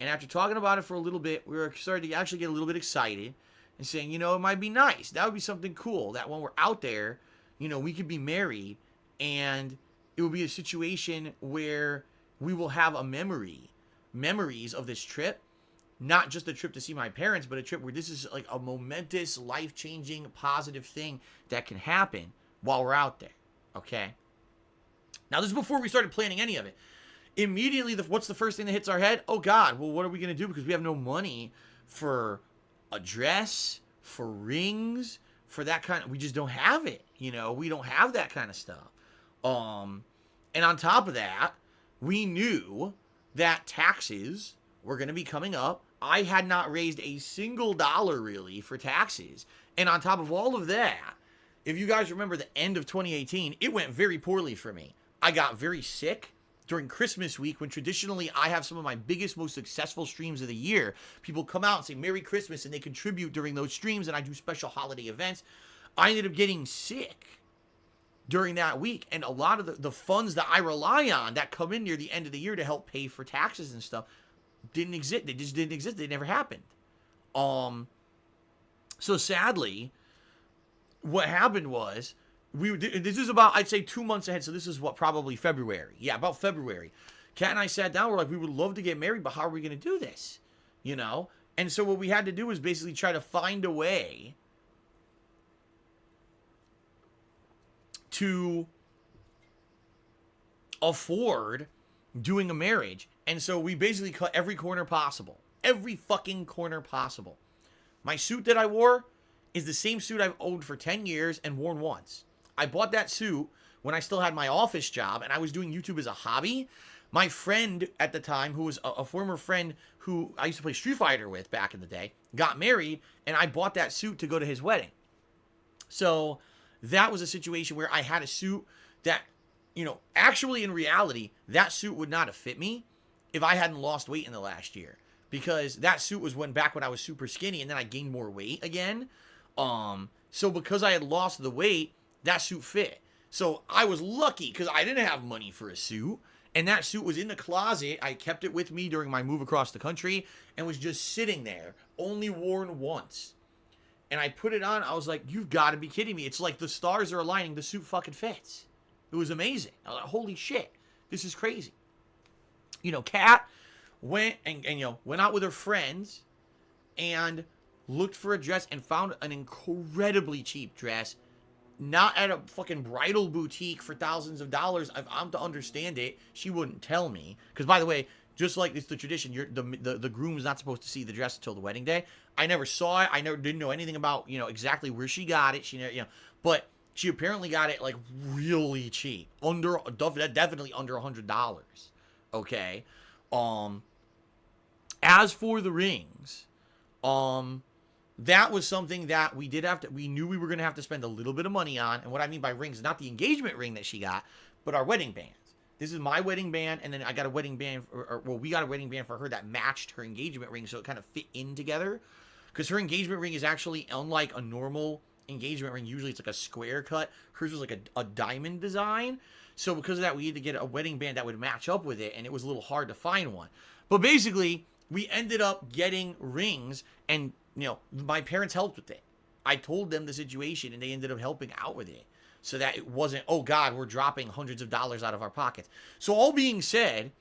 and after talking about it for a little bit, we were starting to actually get a little bit excited and saying, it might be nice. That would be something cool. That when we're out there, we could be married, and it will be a situation where we will have memories of this trip, not just a trip to see my parents, but a trip where this is like a momentous, life-changing, positive thing that can happen while we're out there, okay? Now, this is before we started planning any of it. Immediately, what's the first thing that hits our head? Oh, God, well, what are we going to do? Because we have no money for a dress, for rings, for that kind of... We just don't have it, We don't have that kind of stuff. And on top of that, we knew that taxes were going to be coming up. I had not raised a single dollar, really, for taxes. And on top of all of that, if you guys remember the end of 2018, it went very poorly for me. I got very sick during Christmas week, when traditionally I have some of my biggest, most successful streams of the year. People come out and say Merry Christmas, and they contribute during those streams, and I do special holiday events. I ended up getting sick during that week, and a lot of the funds that I rely on that come in near the end of the year to help pay for taxes and stuff didn't exist. They just didn't exist. They never happened. So sadly, what happened was this is about, I'd say, 2 months ahead. So this is probably February. Yeah, about February. Kat and I sat down. We're like, we would love to get married, but how are we going to do this? And so what we had to do was basically try to find a way to afford doing a marriage. And so we basically cut every corner possible. Every fucking corner possible. My suit that I wore is the same suit I've owned for 10 years and worn once. I bought that suit when I still had my office job and I was doing YouTube as a hobby. My friend at the time, who was a former friend who I used to play Street Fighter with back in the day, got married, and I bought that suit to go to his wedding. So that was a situation where I had a suit that, actually in reality, that suit would not have fit me if I hadn't lost weight in the last year. because that suit was back when I was super skinny, and then I gained more weight again. So because I had lost the weight, that suit fit. So I was lucky because I didn't have money for a suit. And that suit was in the closet. I kept it with me during my move across the country and was just sitting there, only worn once. And I put it on. I was like, you've got to be kidding me. It's like the stars are aligning. The suit fucking fits. It was amazing. I was like, holy shit. This is crazy. Kat went and went out with her friends and looked for a dress and found an incredibly cheap dress. Not at a fucking bridal boutique for thousands of dollars. If I'm to understand it, she wouldn't tell me. Because, by the way, just like it's the tradition, the groom is not supposed to see the dress until the wedding day. I never saw it. I didn't know anything about, exactly where she got it. She never, but she apparently got it, like, really cheap. Definitely under $100. Okay? As for the rings, that was something that we knew we were going to have to spend a little bit of money on. And what I mean by rings, not the engagement ring that she got, but our wedding bands. This is my wedding band, and then I got a wedding band, we got a wedding band for her that matched her engagement ring, so it kind of fit in together. Because her engagement ring is actually, unlike a normal engagement ring, usually it's like a square cut. Hers was like a diamond design. So because of that, we had to get a wedding band that would match up with it, and it was a little hard to find one. But basically, we ended up getting rings, and my parents helped with it. I told them the situation, and they ended up helping out with it. So that it wasn't, oh God, we're dropping hundreds of dollars out of our pockets. So all being said,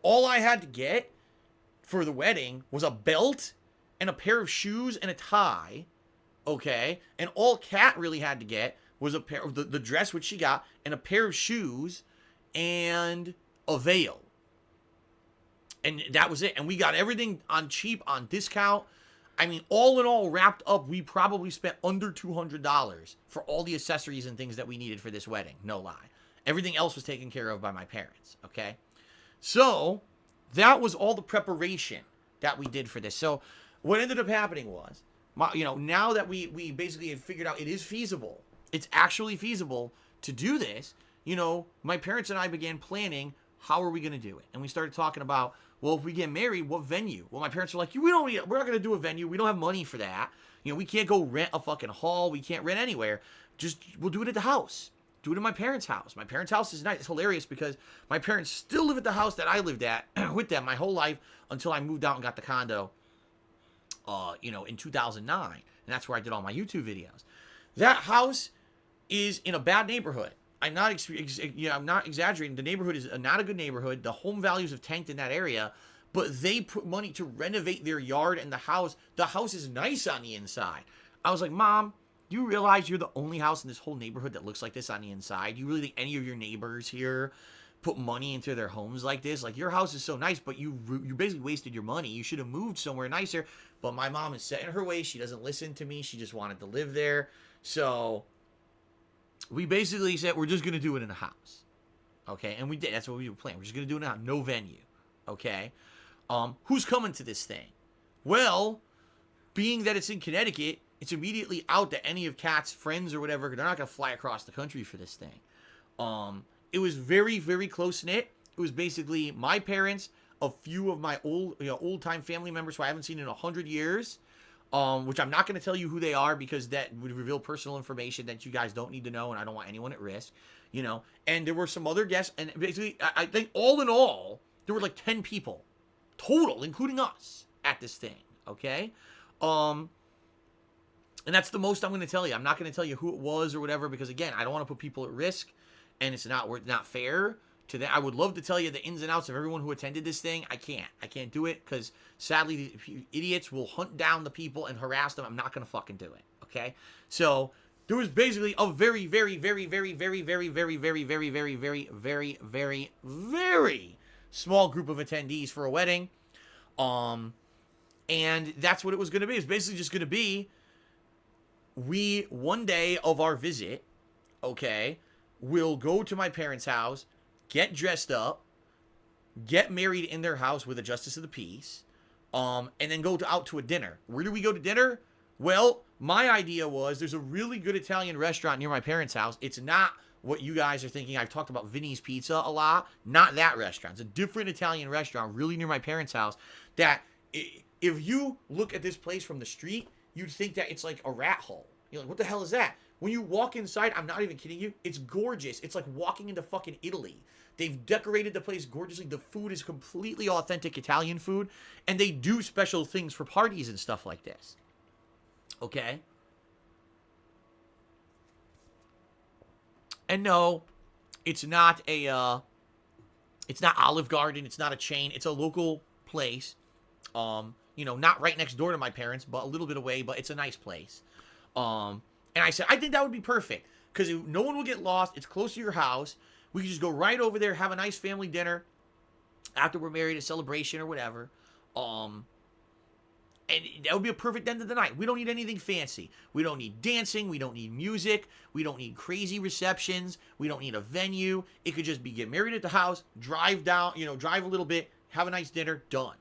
all I had to get for the wedding was a belt and a pair of shoes and a tie. Okay? And all Kat really had to get was a pair of the dress which she got, and a pair of shoes and a veil. And that was it. And we got everything on cheap, on discount. I mean, all in all, wrapped up, we probably spent under $200 for all the accessories and things that we needed for this wedding. No lie. Everything else was taken care of by my parents, okay? So, that was all the preparation that we did for this. So, what ended up happening was, now that we basically had figured out it is feasible, it's actually feasible to do this, my parents and I began planning, how are we going to do it? And we started talking about, well, if we get married, what venue? Well, my parents were like, we're not going to do a venue. We don't have money for that. We can't go rent a fucking hall. We can't rent anywhere. We'll do it at the house. Do it in my parents' house. My parents' house is nice. It's hilarious because my parents still live at the house that I lived at with them my whole life until I moved out and got the condo, in 2009. And that's where I did all my YouTube videos. That house is in a bad neighborhood. I'm not exaggerating. The neighborhood is not a good neighborhood. The home values have tanked in that area, but they put money to renovate their yard and the house. The house is nice on the inside. I was like, Mom, do you realize you're the only house in this whole neighborhood that looks like this on the inside? Do you really think any of your neighbors here put money into their homes like this? Like, your house is so nice, but you basically wasted your money. You should have moved somewhere nicer. But my mom is set in her ways. She doesn't listen to me. She just wanted to live there. So we basically said, we're just going to do it in a house. Okay? And we did. That's what we were planning. We're just going to do it in a house. No venue. Okay? Who's coming to this thing? Well, being that it's in Connecticut, it's immediately out that any of Kat's friends or whatever, they're not going to fly across the country for this thing. It was very, very close-knit. It was basically my parents, a few of my old-time family members who I haven't seen in 100 years, which I'm not going to tell you who they are because that would reveal personal information that you guys don't need to know, and I don't want anyone at risk, And there were some other guests, and basically, I think all in all, there were like 10 people total, including us, at this thing, okay? And that's the most I'm going to tell you. I'm not going to tell you who it was or whatever because, again, I don't want to put people at risk, and it's not fair to them. I would love to tell you the ins and outs of everyone who attended this thing. I can't do it because, sadly, the idiots will hunt down the people and harass them. I'm not going to fucking do it, okay? So there was basically a very, very, very, very, very, very, very, very, very, very, very, very, very, very small group of attendees for a wedding. And that's what it was going to be. It's basically just going to be one day of our visit, okay, we'll go to my parents' house, get dressed up, get married in their house with a justice of the peace, and then go out to a dinner. Where do we go to dinner? Well, my idea was there's a really good Italian restaurant near my parents' house. It's not what you guys are thinking. I've talked about Vinny's Pizza a lot. Not that restaurant. It's a different Italian restaurant really near my parents' house that If you look at this place from the street, you'd think that it's like a rat hole. You're like, what the hell is that? When you walk inside, I'm not even kidding you, it's gorgeous. It's like walking into fucking Italy. They've decorated the place gorgeously. The food is completely authentic Italian food, and they do special things for parties and stuff like this. Okay? And no, it's not it's not Olive Garden, it's not a chain, it's a local place. Not right next door to my parents, but a little bit away, but it's a nice place. And I said, I think that would be perfect, because no one will get lost. It's close to your house. We can just go right over there, have a nice family dinner after we're married, a celebration or whatever. And that would be a perfect end of the night. We don't need anything fancy. We don't need dancing. We don't need music. We don't need crazy receptions. We don't need a venue. It could just be get married at the house, drive down, drive a little bit, have a nice dinner, done.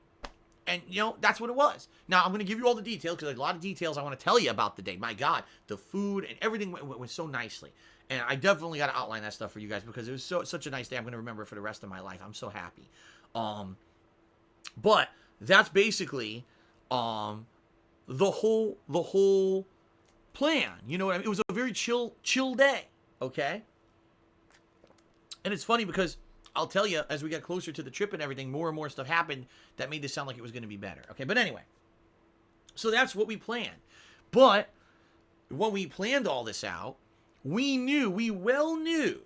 And, that's what it was. Now, I'm going to give you all the details, because there's a lot of details I want to tell you about the day. My God, the food and everything went so nicely. And I definitely got to outline that stuff for you guys, because it was such a nice day. I'm going to remember it for the rest of my life. I'm so happy. But that's basically the whole plan. You know what I mean? It was a very chill day, okay? And it's funny because I'll tell you, as we got closer to the trip and everything, more and more stuff happened that made this sound like it was going to be better. Okay, but anyway, so that's what we planned. But when we planned all this out, we well knew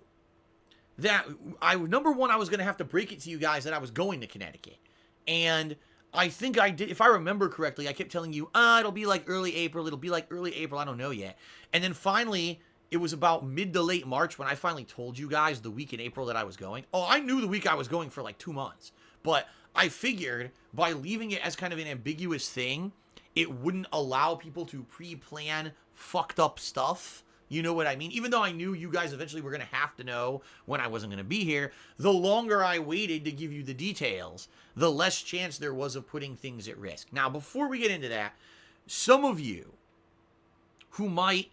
that number one, I was going to have to break it to you guys that I was going to Connecticut. And I think I did, if I remember correctly, I kept telling you, it'll be like early April, I don't know yet. And then finally, it was about mid to late March when I finally told you guys the week in April that I was going. Oh, I knew the week I was going for like 2 months. But I figured by leaving it as kind of an ambiguous thing, it wouldn't allow people to pre-plan fucked up stuff. You know what I mean? Even though I knew you guys eventually were going to have to know when I wasn't going to be here, the longer I waited to give you the details, the less chance there was of putting things at risk. Now, before we get into that, some of you who might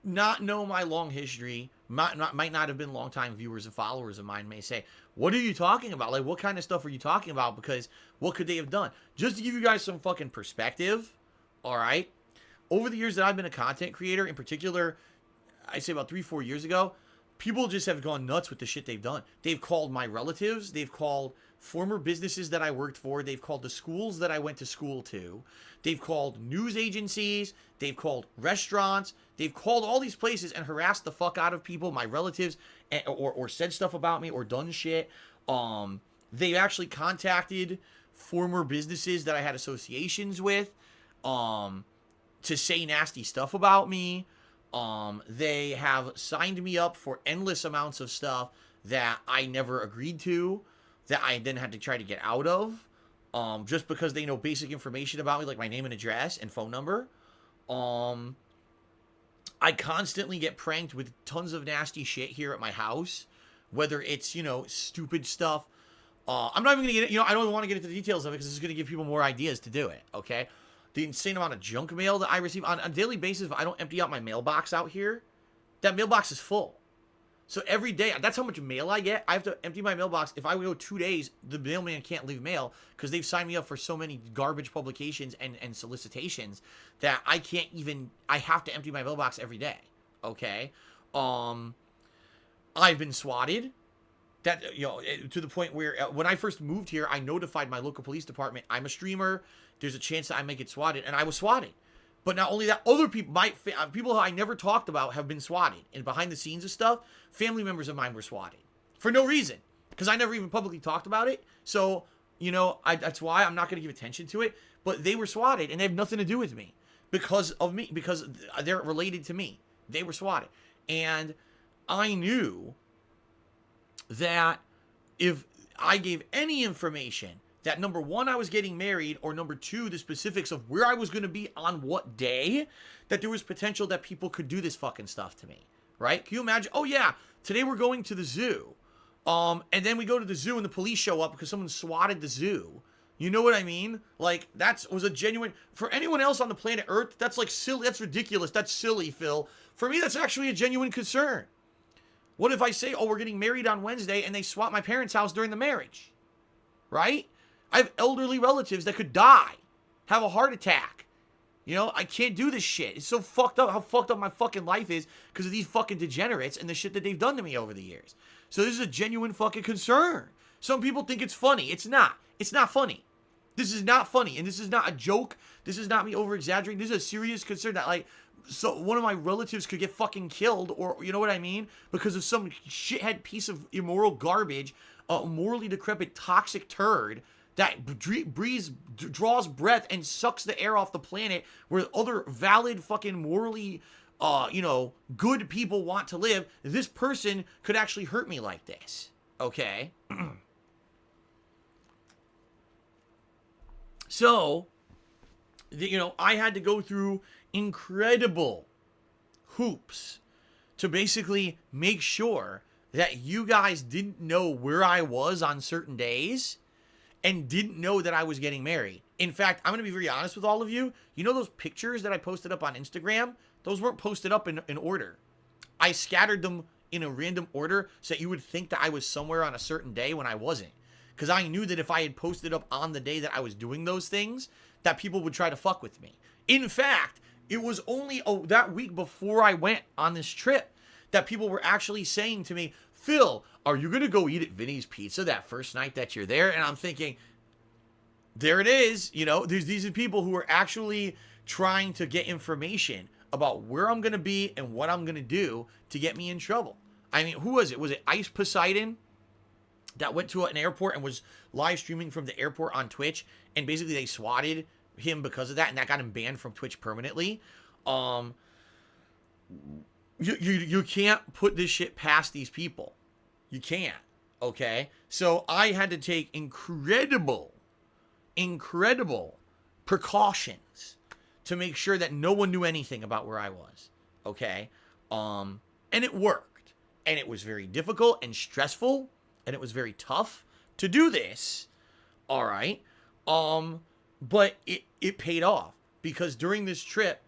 not know my long history, might not have been longtime viewers and followers of mine, may say, what are you talking about? Like, what kind of stuff are you talking about? Because what could they have done? Just to give you guys some fucking perspective, all right? Over the years that I've been a content creator, in particular, I'd say about 3-4 years ago, people just have gone nuts with the shit they've done. They've called my relatives, they've called former businesses that I worked for, they've called the schools that I went to school to, they've called news agencies, they've called restaurants, they've called all these places and harassed the fuck out of people, my relatives, or said stuff about me or done shit. They've actually contacted former businesses that I had associations with, to say nasty stuff about me. They have signed me up for endless amounts of stuff that I never agreed to, that I then had to try to get out of, just because they know basic information about me, like my name and address and phone number. I constantly get pranked with tons of nasty shit here at my house, whether it's, stupid stuff. I'm not even going to get it, I don't even want to get into the details of it because this is going to give people more ideas to do it, okay? The insane amount of junk mail that I receive on a daily basis, if I don't empty out my mailbox out here, that mailbox is full. So every day, that's how much mail I get. I have to empty my mailbox. If I go 2 days, the mailman can't leave mail because they've signed me up for so many garbage publications and solicitations that I have to empty my mailbox every day. Okay. I've been swatted. That, to the point where when I first moved here, I notified my local police department. I'm a streamer. There's a chance that I may get swatted, and I was swatted. But not only that, other people, people who I never talked about have been swatted. And behind the scenes of stuff, family members of mine were swatted. For no reason. Because I never even publicly talked about it. So, that's why I'm not going to give attention to it. But they were swatted, and they have nothing to do with me. Because of me. Because they're related to me. They were swatted. And I knew that if I gave any information that, number one, I was getting married, or number two, the specifics of where I was going to be on what day, that there was potential that people could do this fucking stuff to me, right? Can you imagine? Oh, yeah, today we're going to the zoo. And then we go to the zoo and the police show up because someone swatted the zoo. You know what I mean? Like, was a genuine, for anyone else on the planet Earth, that's like silly, that's ridiculous, that's silly, Phil. For me, that's actually a genuine concern. What if I say, oh, we're getting married on Wednesday, and they swat my parents' house during the marriage, right? I have elderly relatives that could die, have a heart attack. You know, I can't do this shit. It's so fucked up how fucked up my fucking life is because of these fucking degenerates and the shit that they've done to me over the years. So this is a genuine fucking concern. Some people think it's funny. It's not. It's not funny. This is not funny. And this is not a joke. This is not me over exaggerating. This is a serious concern that, like, so one of my relatives could get fucking killed, or you know what I mean? Because of some shithead piece of immoral garbage, a morally decrepit toxic turd that draws breath and sucks the air off the planet where other valid fucking morally, good people want to live. This person could actually hurt me like this. Okay? So, I had to go through incredible hoops to basically make sure that you guys didn't know where I was on certain days and didn't know that I was getting married. In fact, I'm going to be very honest with all of you. You know those pictures that I posted up on Instagram? Those weren't posted up in order. I scattered them in a random order so that you would think that I was somewhere on a certain day when I wasn't. Because I knew that if I had posted up on the day that I was doing those things, that people would try to fuck with me. In fact, it was only that week before I went on this trip that people were actually saying to me, Phil, are you going to go eat at Vinny's Pizza that first night that you're there? And I'm thinking, there it is. These are people who are actually trying to get information about where I'm going to be and what I'm going to do to get me in trouble. I mean, who was it? Was it Ice Poseidon that went to an airport and was live streaming from the airport on Twitch? And basically they swatted him because of that, and that got him banned from Twitch permanently. You can't put this shit past these people. You can't. Okay? So I had to take incredible precautions to make sure that no one knew anything about where I was. Okay? And it worked. And it was very difficult and stressful, and it was very tough to do this. All right? But it paid off, because during this trip,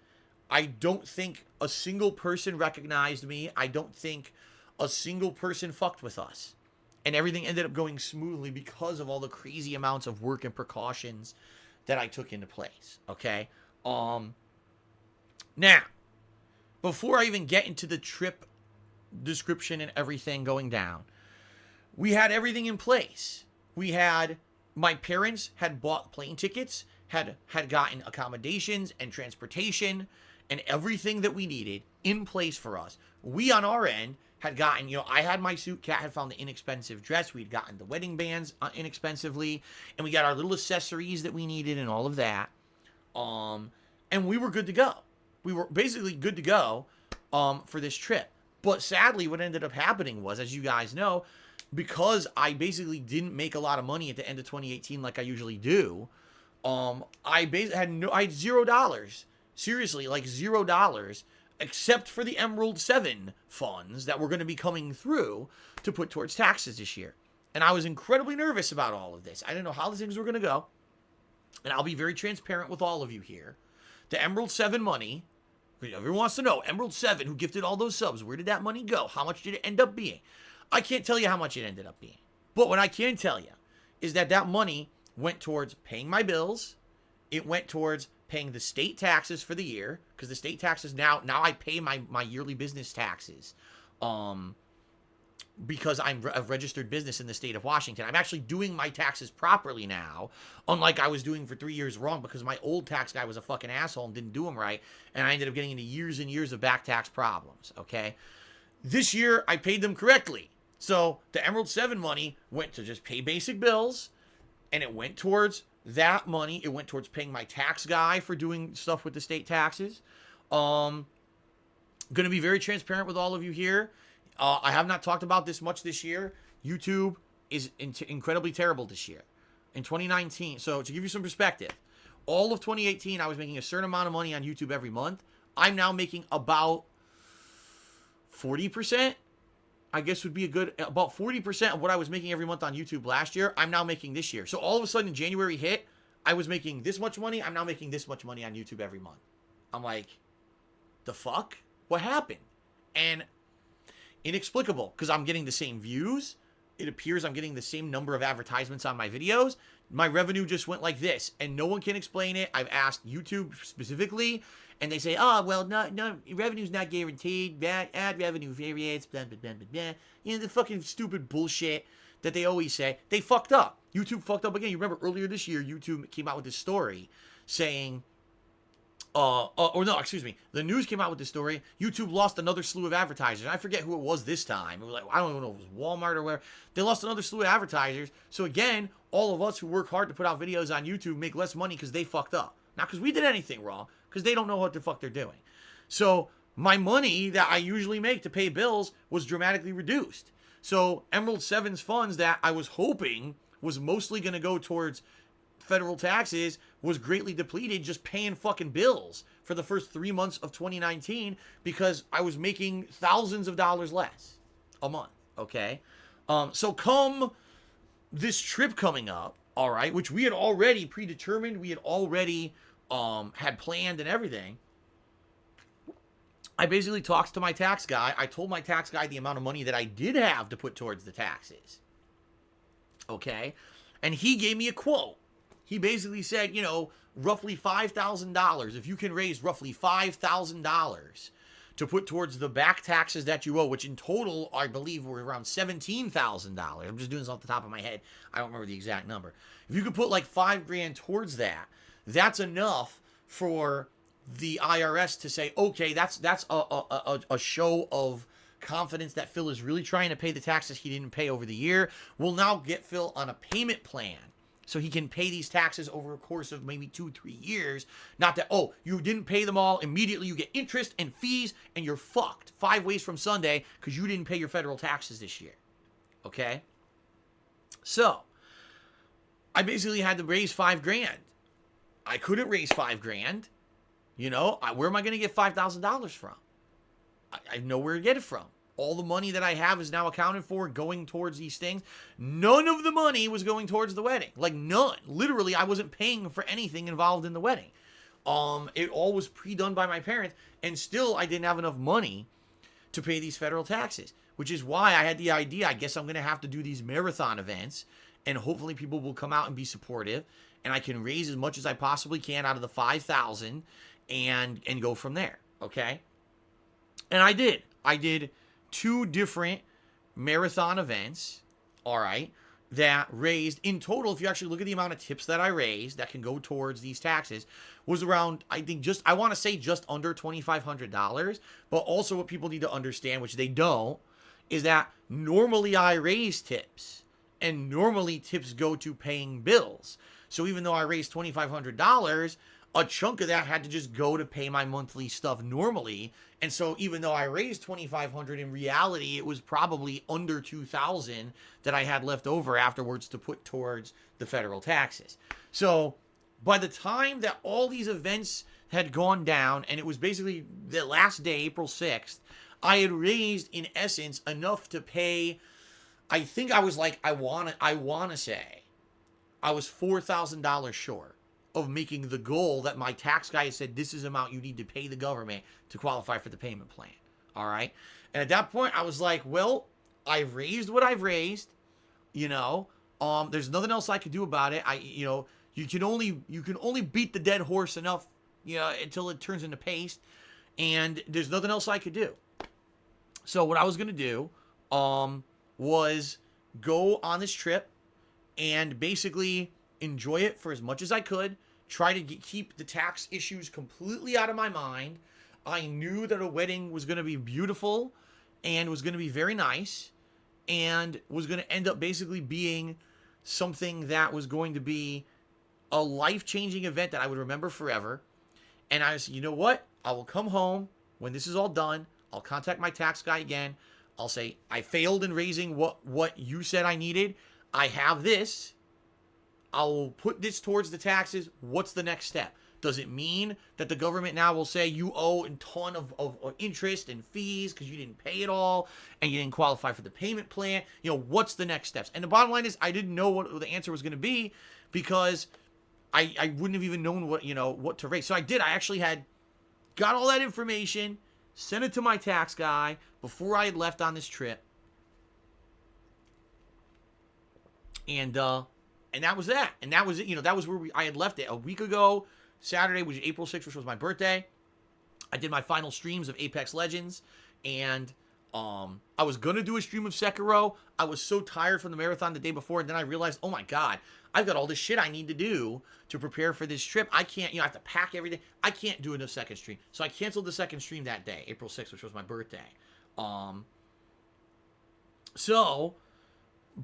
I don't think a single person recognized me. I don't think a single person fucked with us. And everything ended up going smoothly because of all the crazy amounts of work and precautions that I took into place. Okay? Now, before I even get into the trip description and everything going down, we had everything in place. My parents had bought plane tickets, had gotten accommodations and transportation and everything that we needed in place for us. We, on our end, had gotten, I had my suit, Kat had found the inexpensive dress, we'd gotten the wedding bands inexpensively, and we got our little accessories that we needed and all of that. And we were good to go. We were basically good to go for this trip. But sadly, what ended up happening was, as you guys know, because I basically didn't make a lot of money at the end of 2018 like I usually do, I had $0. Seriously, like $0, except for the Emerald 7 funds that were going to be coming through to put towards taxes this year. And I was incredibly nervous about all of this. I didn't know how things were going to go. And I'll be very transparent with all of you here. The Emerald 7 money, everyone wants to know, Emerald 7, who gifted all those subs, where did that money go? How much did it end up being? I can't tell you how much it ended up being. But what I can tell you is that money went towards paying my bills. It went towards paying the state taxes for the year, because the state taxes now I pay my yearly business taxes, because I'm a registered business in the state of Washington. I'm actually doing my taxes properly now, unlike I was doing for 3 years wrong, because my old tax guy was a fucking asshole and didn't do them right, and I ended up getting into years and years of back tax problems. Okay, this year I paid them correctly. So the Emerald 7 money went to just pay basic bills, and it went towards that money. It went towards paying my tax guy for doing stuff with the state taxes. Going to be very transparent with all of you here. I have not talked about this much this year. YouTube is incredibly terrible this year. In 2019, so to give you some perspective, all of 2018, I was making a certain amount of money on YouTube every month. I'm now making about 40%. I guess would be about 40% of what I was making every month on YouTube last year, I'm now making this year. So all of a sudden, January hit, I was making this much money. I'm now making this much money on YouTube every month. I'm like, the fuck? What happened? And inexplicable, because I'm getting the same views. it appears I'm getting the same number of advertisements on my videos, my revenue just went like this, and no one can explain it. I've asked YouTube specifically, and they say, oh, well, no, revenue's not guaranteed, ad revenue variates, blah, blah, blah, blah, blah. You know, the fucking stupid bullshit that they always say. They fucked up. YouTube fucked up again. You remember earlier this year, YouTube came out with this story saying, the news came out with this story. YouTube lost another slew of advertisers. I forget who it was this time. It was like, I don't even know if it was Walmart or where. They lost another slew of advertisers. So again, all of us who work hard to put out videos on YouTube make less money because they fucked up. Not because we did anything wrong, because they don't know what the fuck they're doing. So my money that I usually make to pay bills was dramatically reduced. So Emerald 7's funds that I was hoping was mostly going to go towards federal taxes was greatly depleted just paying fucking bills for the first 3 months of 2019 because I was making thousands of dollars less a month, okay? So come this trip coming up, all right, which we had already predetermined, we had already had planned and everything, I basically talked to my tax guy. I told my tax guy the amount of money that I did have to put towards the taxes, okay? And he gave me a quote. He basically said, you know, roughly $5,000. If you can raise roughly $5,000 to put towards the back taxes that you owe, which in total, I believe, were around $17,000. I'm just doing this off the top of my head. I don't remember the exact number. If you could put like $5,000 towards that, that's enough for the IRS to say, okay, that's a show of confidence that Phil is really trying to pay the taxes he didn't pay over the year. We'll now get Phil on a payment plan so he can pay these taxes over a course of maybe 2-3 years. Not that, oh, you didn't pay them all immediately. You get interest and fees, and you're fucked 5 ways from Sunday because you didn't pay your federal taxes this year. Okay? So, I basically had to raise $5,000. I couldn't raise $5,000. You know, where am I going to get $5,000 from? I have nowhere to get it from. All the money that I have is now accounted for going towards these things. None of the money was going towards the wedding. Like none. Literally, I wasn't paying for anything involved in the wedding. It all was pre-done by my parents, and still I didn't have enough money to pay these federal taxes, which is why I had the idea, I guess I'm going to have to do these marathon events, and hopefully people will come out and be supportive, and I can raise as much as I possibly can out of the $5,000 and go from there, okay? And I did. I did 2 different marathon events, all right, that raised, in total, if you actually look at the amount of tips that I raised that can go towards these taxes, was around, I think, I want to say just under $2,500. But also what people need to understand, which they don't, is that normally I raise tips, and normally tips go to paying bills. So even though I raised $2,500, a chunk of that had to just go to pay my monthly stuff normally. And so even though I raised $2,500, in reality, it was probably under $2,000 that I had left over afterwards to put towards the federal taxes. So by the time that all these events had gone down, and it was basically the last day, April 6th, I had raised, in essence, enough to pay, I think I was like, I want to say, I was $4,000 short of making the goal that my tax guy said, this is the amount you need to pay the government to qualify for the payment plan. All right. And at that point I was like, well, I've raised what I've raised, you know, there's nothing else I could do about it. You can only beat the dead horse enough, you know, until it turns into paste, and there's nothing else I could do. So what I was going to do, was go on this trip and basically enjoy it for as much as I could, try to keep the tax issues completely out of my mind. I knew that a wedding was going to be beautiful and was going to be very nice and was going to end up basically being something that was going to be a life-changing event that I would remember forever. And I said, you know what? I will come home when this is all done. I'll contact my tax guy again. I'll say, I failed in raising what you said I needed. I have this. I'll put this towards the taxes. What's the next step? Does it mean that the government now will say you owe a ton of interest and fees because you didn't pay it all and you didn't qualify for the payment plan? You know, what's the next steps? And the bottom line is I didn't know what the answer was going to be because I wouldn't have even known what to raise. So I did. I actually had got all that information, sent it to my tax guy before I had left on this trip. And that was that. And that was it. That was where I had left it a week ago. Saturday was April 6th, which was my birthday. I did my final streams of Apex Legends, and I was gonna do a stream of Sekiro. I was so tired from the marathon the day before, and then I realized, oh my god, I've got all this shit I need to do to prepare for this trip. I can't, I have to pack everything. I can't do a second stream, so I canceled the second stream that day, April 6th, which was my birthday. So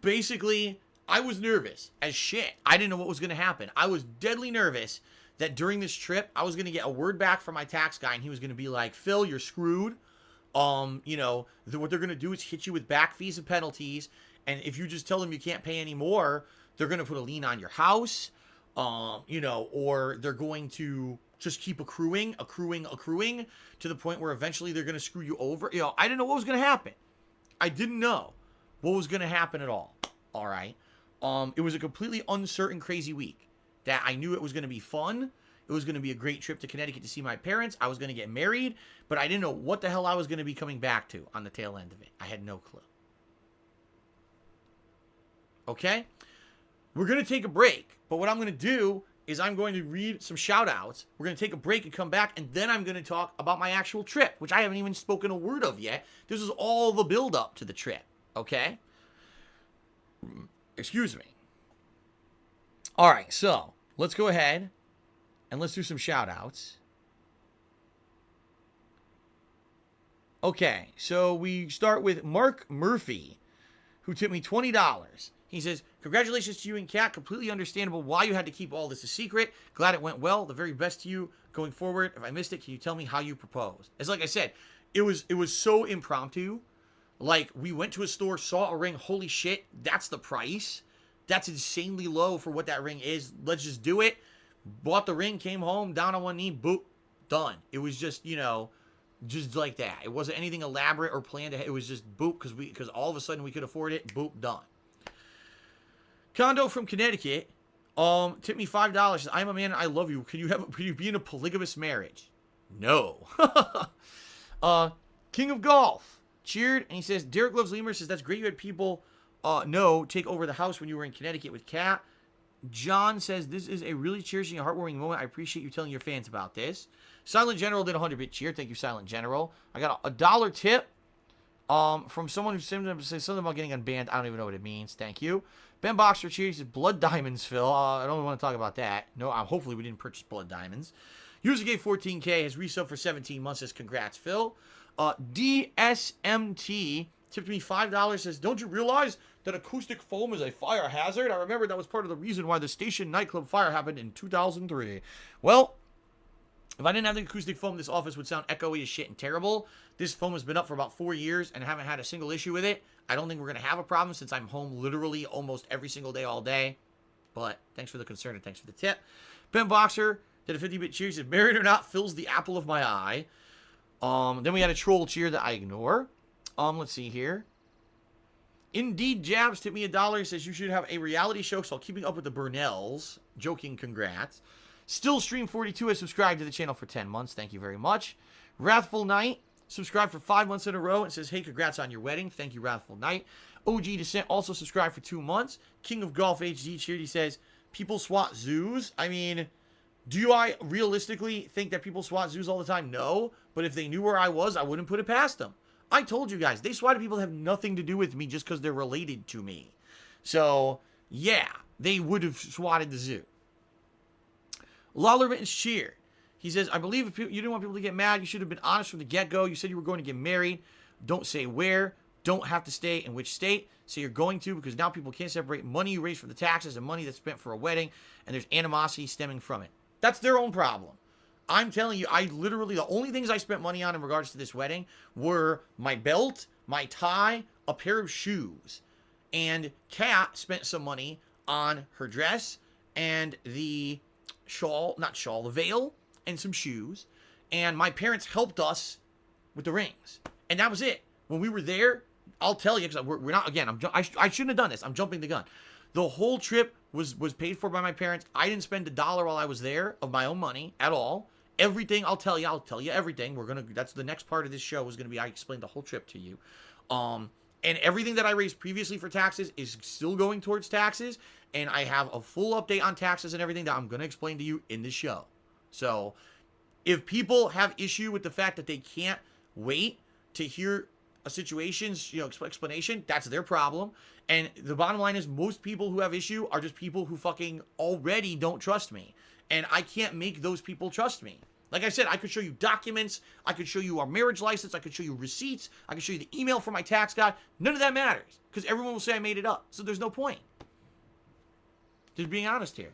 basically, I was nervous as shit. I didn't know what was gonna happen. I was deadly nervous that during this trip, I was going to get a word back from my tax guy, and he was going to be like, Phil, you're screwed. What they're going to do is hit you with back fees and penalties, and if you just tell them you can't pay anymore, they're going to put a lien on your house, or they're going to just keep accruing to the point where eventually they're going to screw you over. I didn't know what was going to happen. I didn't know what was going to happen at all. All right. It was a completely uncertain, crazy week. That I knew it was going to be fun. It was going to be a great trip to Connecticut to see my parents. I was going to get married, but I didn't know what the hell I was going to be coming back to on the tail end of it. I had no clue. Okay? We're going to take a break, but what I'm going to do is I'm going to read some shout-outs. We're going to take a break and come back, and then I'm going to talk about my actual trip, which I haven't even spoken a word of yet. This is all the build-up to the trip. Okay? Excuse me. All right, so let's go ahead and let's do some shout-outs. Okay, so we start with Mark Murphy, who tipped me $20. He says, congratulations to you and Kat. Completely understandable why you had to keep all this a secret. Glad it went well. The very best to you going forward. If I missed it, can you tell me how you proposed? It's like I said, it was so impromptu. Like, we went to a store, saw a ring. Holy shit, that's the price. That's insanely low for what that ring is. Let's just do it. Bought the ring, came home, down on one knee, boop, done. It was just, just like that. It wasn't anything elaborate or planned. It was just boop, because all of a sudden we could afford it. Boop, done. Condo from Connecticut, tipped me $5. Says, I'm a man and I love you. Can you be in a polygamous marriage? No. King of Golf cheered, and he says, Derek Loves Lemur says, that's great you had people take over the house when you were in Connecticut with Kat. John says, this is a really cherishing and heartwarming moment. I appreciate you telling your fans about this. Silent General did a 100-bit cheer. Thank you, Silent General. I got a $1 tip from someone who says something about getting unbanned. I don't even know what it means. Thank you. Ben Boxer cheers. Says, Blood Diamonds, Phil. I don't want to talk about that. No, hopefully we didn't purchase Blood Diamonds. User Gate 14K has resubbed for 17 months. Says, congrats, Phil. DSMT tipped me $5. Says, don't you realize that acoustic foam is a fire hazard? I remember that was part of the reason why the station nightclub fire happened in 2003. Well, if I didn't have the acoustic foam, this office would sound echoey as shit and terrible. This foam has been up for about 4 years and haven't had a single issue with it. I don't think we're going to have a problem since I'm home literally almost every single day all day. But thanks for the concern and thanks for the tip. Ben Boxer did a 50-bit cheer. He said, married or not, Phil's the apple of my eye. Then we had a troll cheer that I ignore. Let's see here. Indeed Jabs tipped me $1. Says you should have a reality show called Keeping Up with the Burnells. Joking, congrats. Still Stream 42 has subscribed to the channel for 10 months. Thank you very much. Wrathful Knight subscribed for 5 months in a row and says, hey, congrats on your wedding. Thank you, Wrathful Knight. OG Descent also subscribed for 2 months. King of Golf HD cheered. He says, people swat zoos. I mean, do I realistically think that people swat zoos all the time? No. But if they knew where I was, I wouldn't put it past them. I told you guys, they swatted people that have nothing to do with me just because they're related to me. So, yeah, they would have swatted the zoo. Lawler Mittens cheered. He says, I believe if you didn't want people to get mad, you should have been honest from the get-go. You said you were going to get married. Don't say where. Don't have to stay in which state. Say you're going to, because now people can't separate money you raised from the taxes and money that's spent for a wedding, and there's animosity stemming from it. That's their own problem. I'm telling you, the only things I spent money on in regards to this wedding were my belt, my tie, a pair of shoes. And Kat spent some money on her dress and the the veil and some shoes. And my parents helped us with the rings. And that was it. When we were there, I'll tell you, because we're not, again, I shouldn't have done this. I'm jumping the gun. The whole trip was paid for by my parents. I didn't spend $1 while I was there of my own money at all. Everything, I'll tell you everything. That's the next part of this show is going to be, I explained the whole trip to you. And everything that I raised previously for taxes is still going towards taxes. And I have a full update on taxes and everything that I'm going to explain to you in this show. So if people have issue with the fact that they can't wait to hear a situation's, explanation, that's their problem. And the bottom line is most people who have issue are just people who fucking already don't trust me. And I can't make those people trust me. Like I said, I could show you documents, I could show you our marriage license, I could show you receipts, I could show you the email from my tax guy. None of that matters, because everyone will say I made it up. So there's no point. Just being honest here.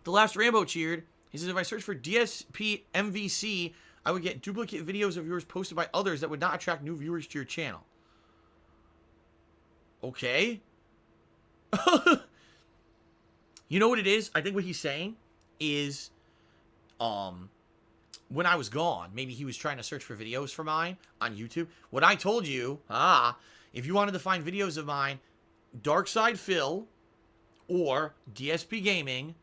The Last Rambo cheered. He says, if I search for DSP MVC, I would get duplicate videos of yours posted by others that would not attract new viewers to your channel. Okay. You know what it is? I think what he's saying is, when I was gone, maybe he was trying to search for videos for mine on YouTube. What I told you, if you wanted to find videos of mine, Darkside Phil or DSP Gaming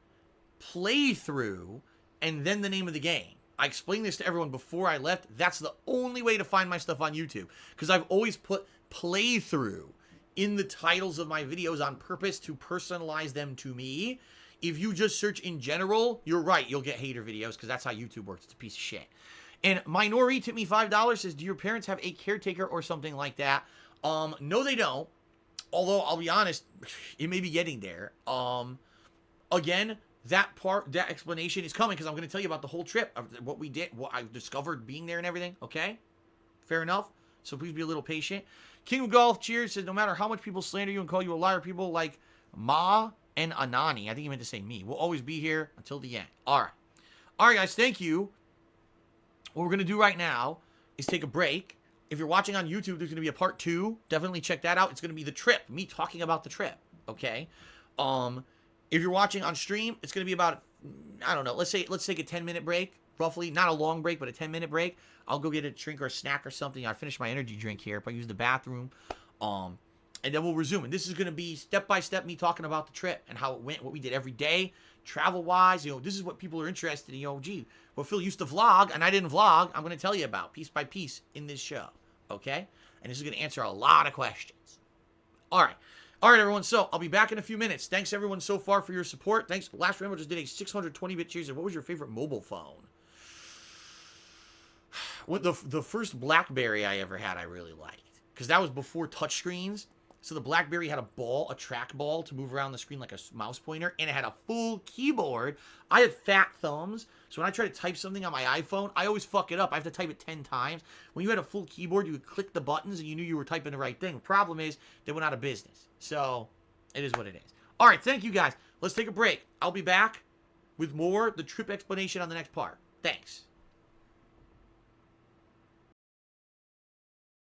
playthrough, and then the name of the game. I explained this to everyone before I left. That's the only way to find my stuff on YouTube, because I've always put playthrough in the titles of my videos on purpose to personalize them to me. If you just search in general, you're right, you'll get hater videos, because that's how YouTube works. It's a piece of shit. And Minori tipped me $5, says, do your parents have a caretaker or something like that? No, they don't. Although, I'll be honest, it may be getting there. Again, that explanation is coming, because I'm going to tell you about the whole trip, of what we did, what I discovered being there and everything, okay? Fair enough? So please be a little patient. King of Golf cheers, says, no matter how much people slander you and call you a liar, people like Ma and Anani, I think he meant to say me, will always be here until the end. All right. All right, guys, thank you. What we're going to do right now is take a break. If you're watching on YouTube, there's going to be a part 2. Definitely check that out. It's going to be the trip, me talking about the trip, okay? If you're watching on stream, it's going to be about, I don't know, let's take a 10-minute break, roughly. Not a long break, but a 10-minute break. I'll go get a drink or a snack or something. I finished my energy drink here if I use the bathroom. And then we'll resume. And this is going to be step-by-step me talking about the trip and how it went, what we did every day, travel-wise. This is what people are interested in. Gee, well, Phil used to vlog, and I didn't vlog. I'm going to tell you about piece by piece in this show, okay? And this is going to answer a lot of questions. All right. All right, everyone. So I'll be back in a few minutes. Thanks, everyone, so far for your support. Thanks. Last Rambo just did a 620-bit cheers. What was your favorite mobile phone? What the first BlackBerry I ever had, I really liked, because that was before touchscreens. So the BlackBerry had a trackball to move around the screen like a mouse pointer, and it had a full keyboard. I had fat thumbs, so when I try to type something on my iPhone, I always fuck it up. I have to type it 10 times. When you had a full keyboard, you would click the buttons, and you knew you were typing the right thing. The problem is, they went out of business. So, it is what it is. All right, thank you, guys. Let's take a break. I'll be back with more, the trip explanation on the next part. Thanks.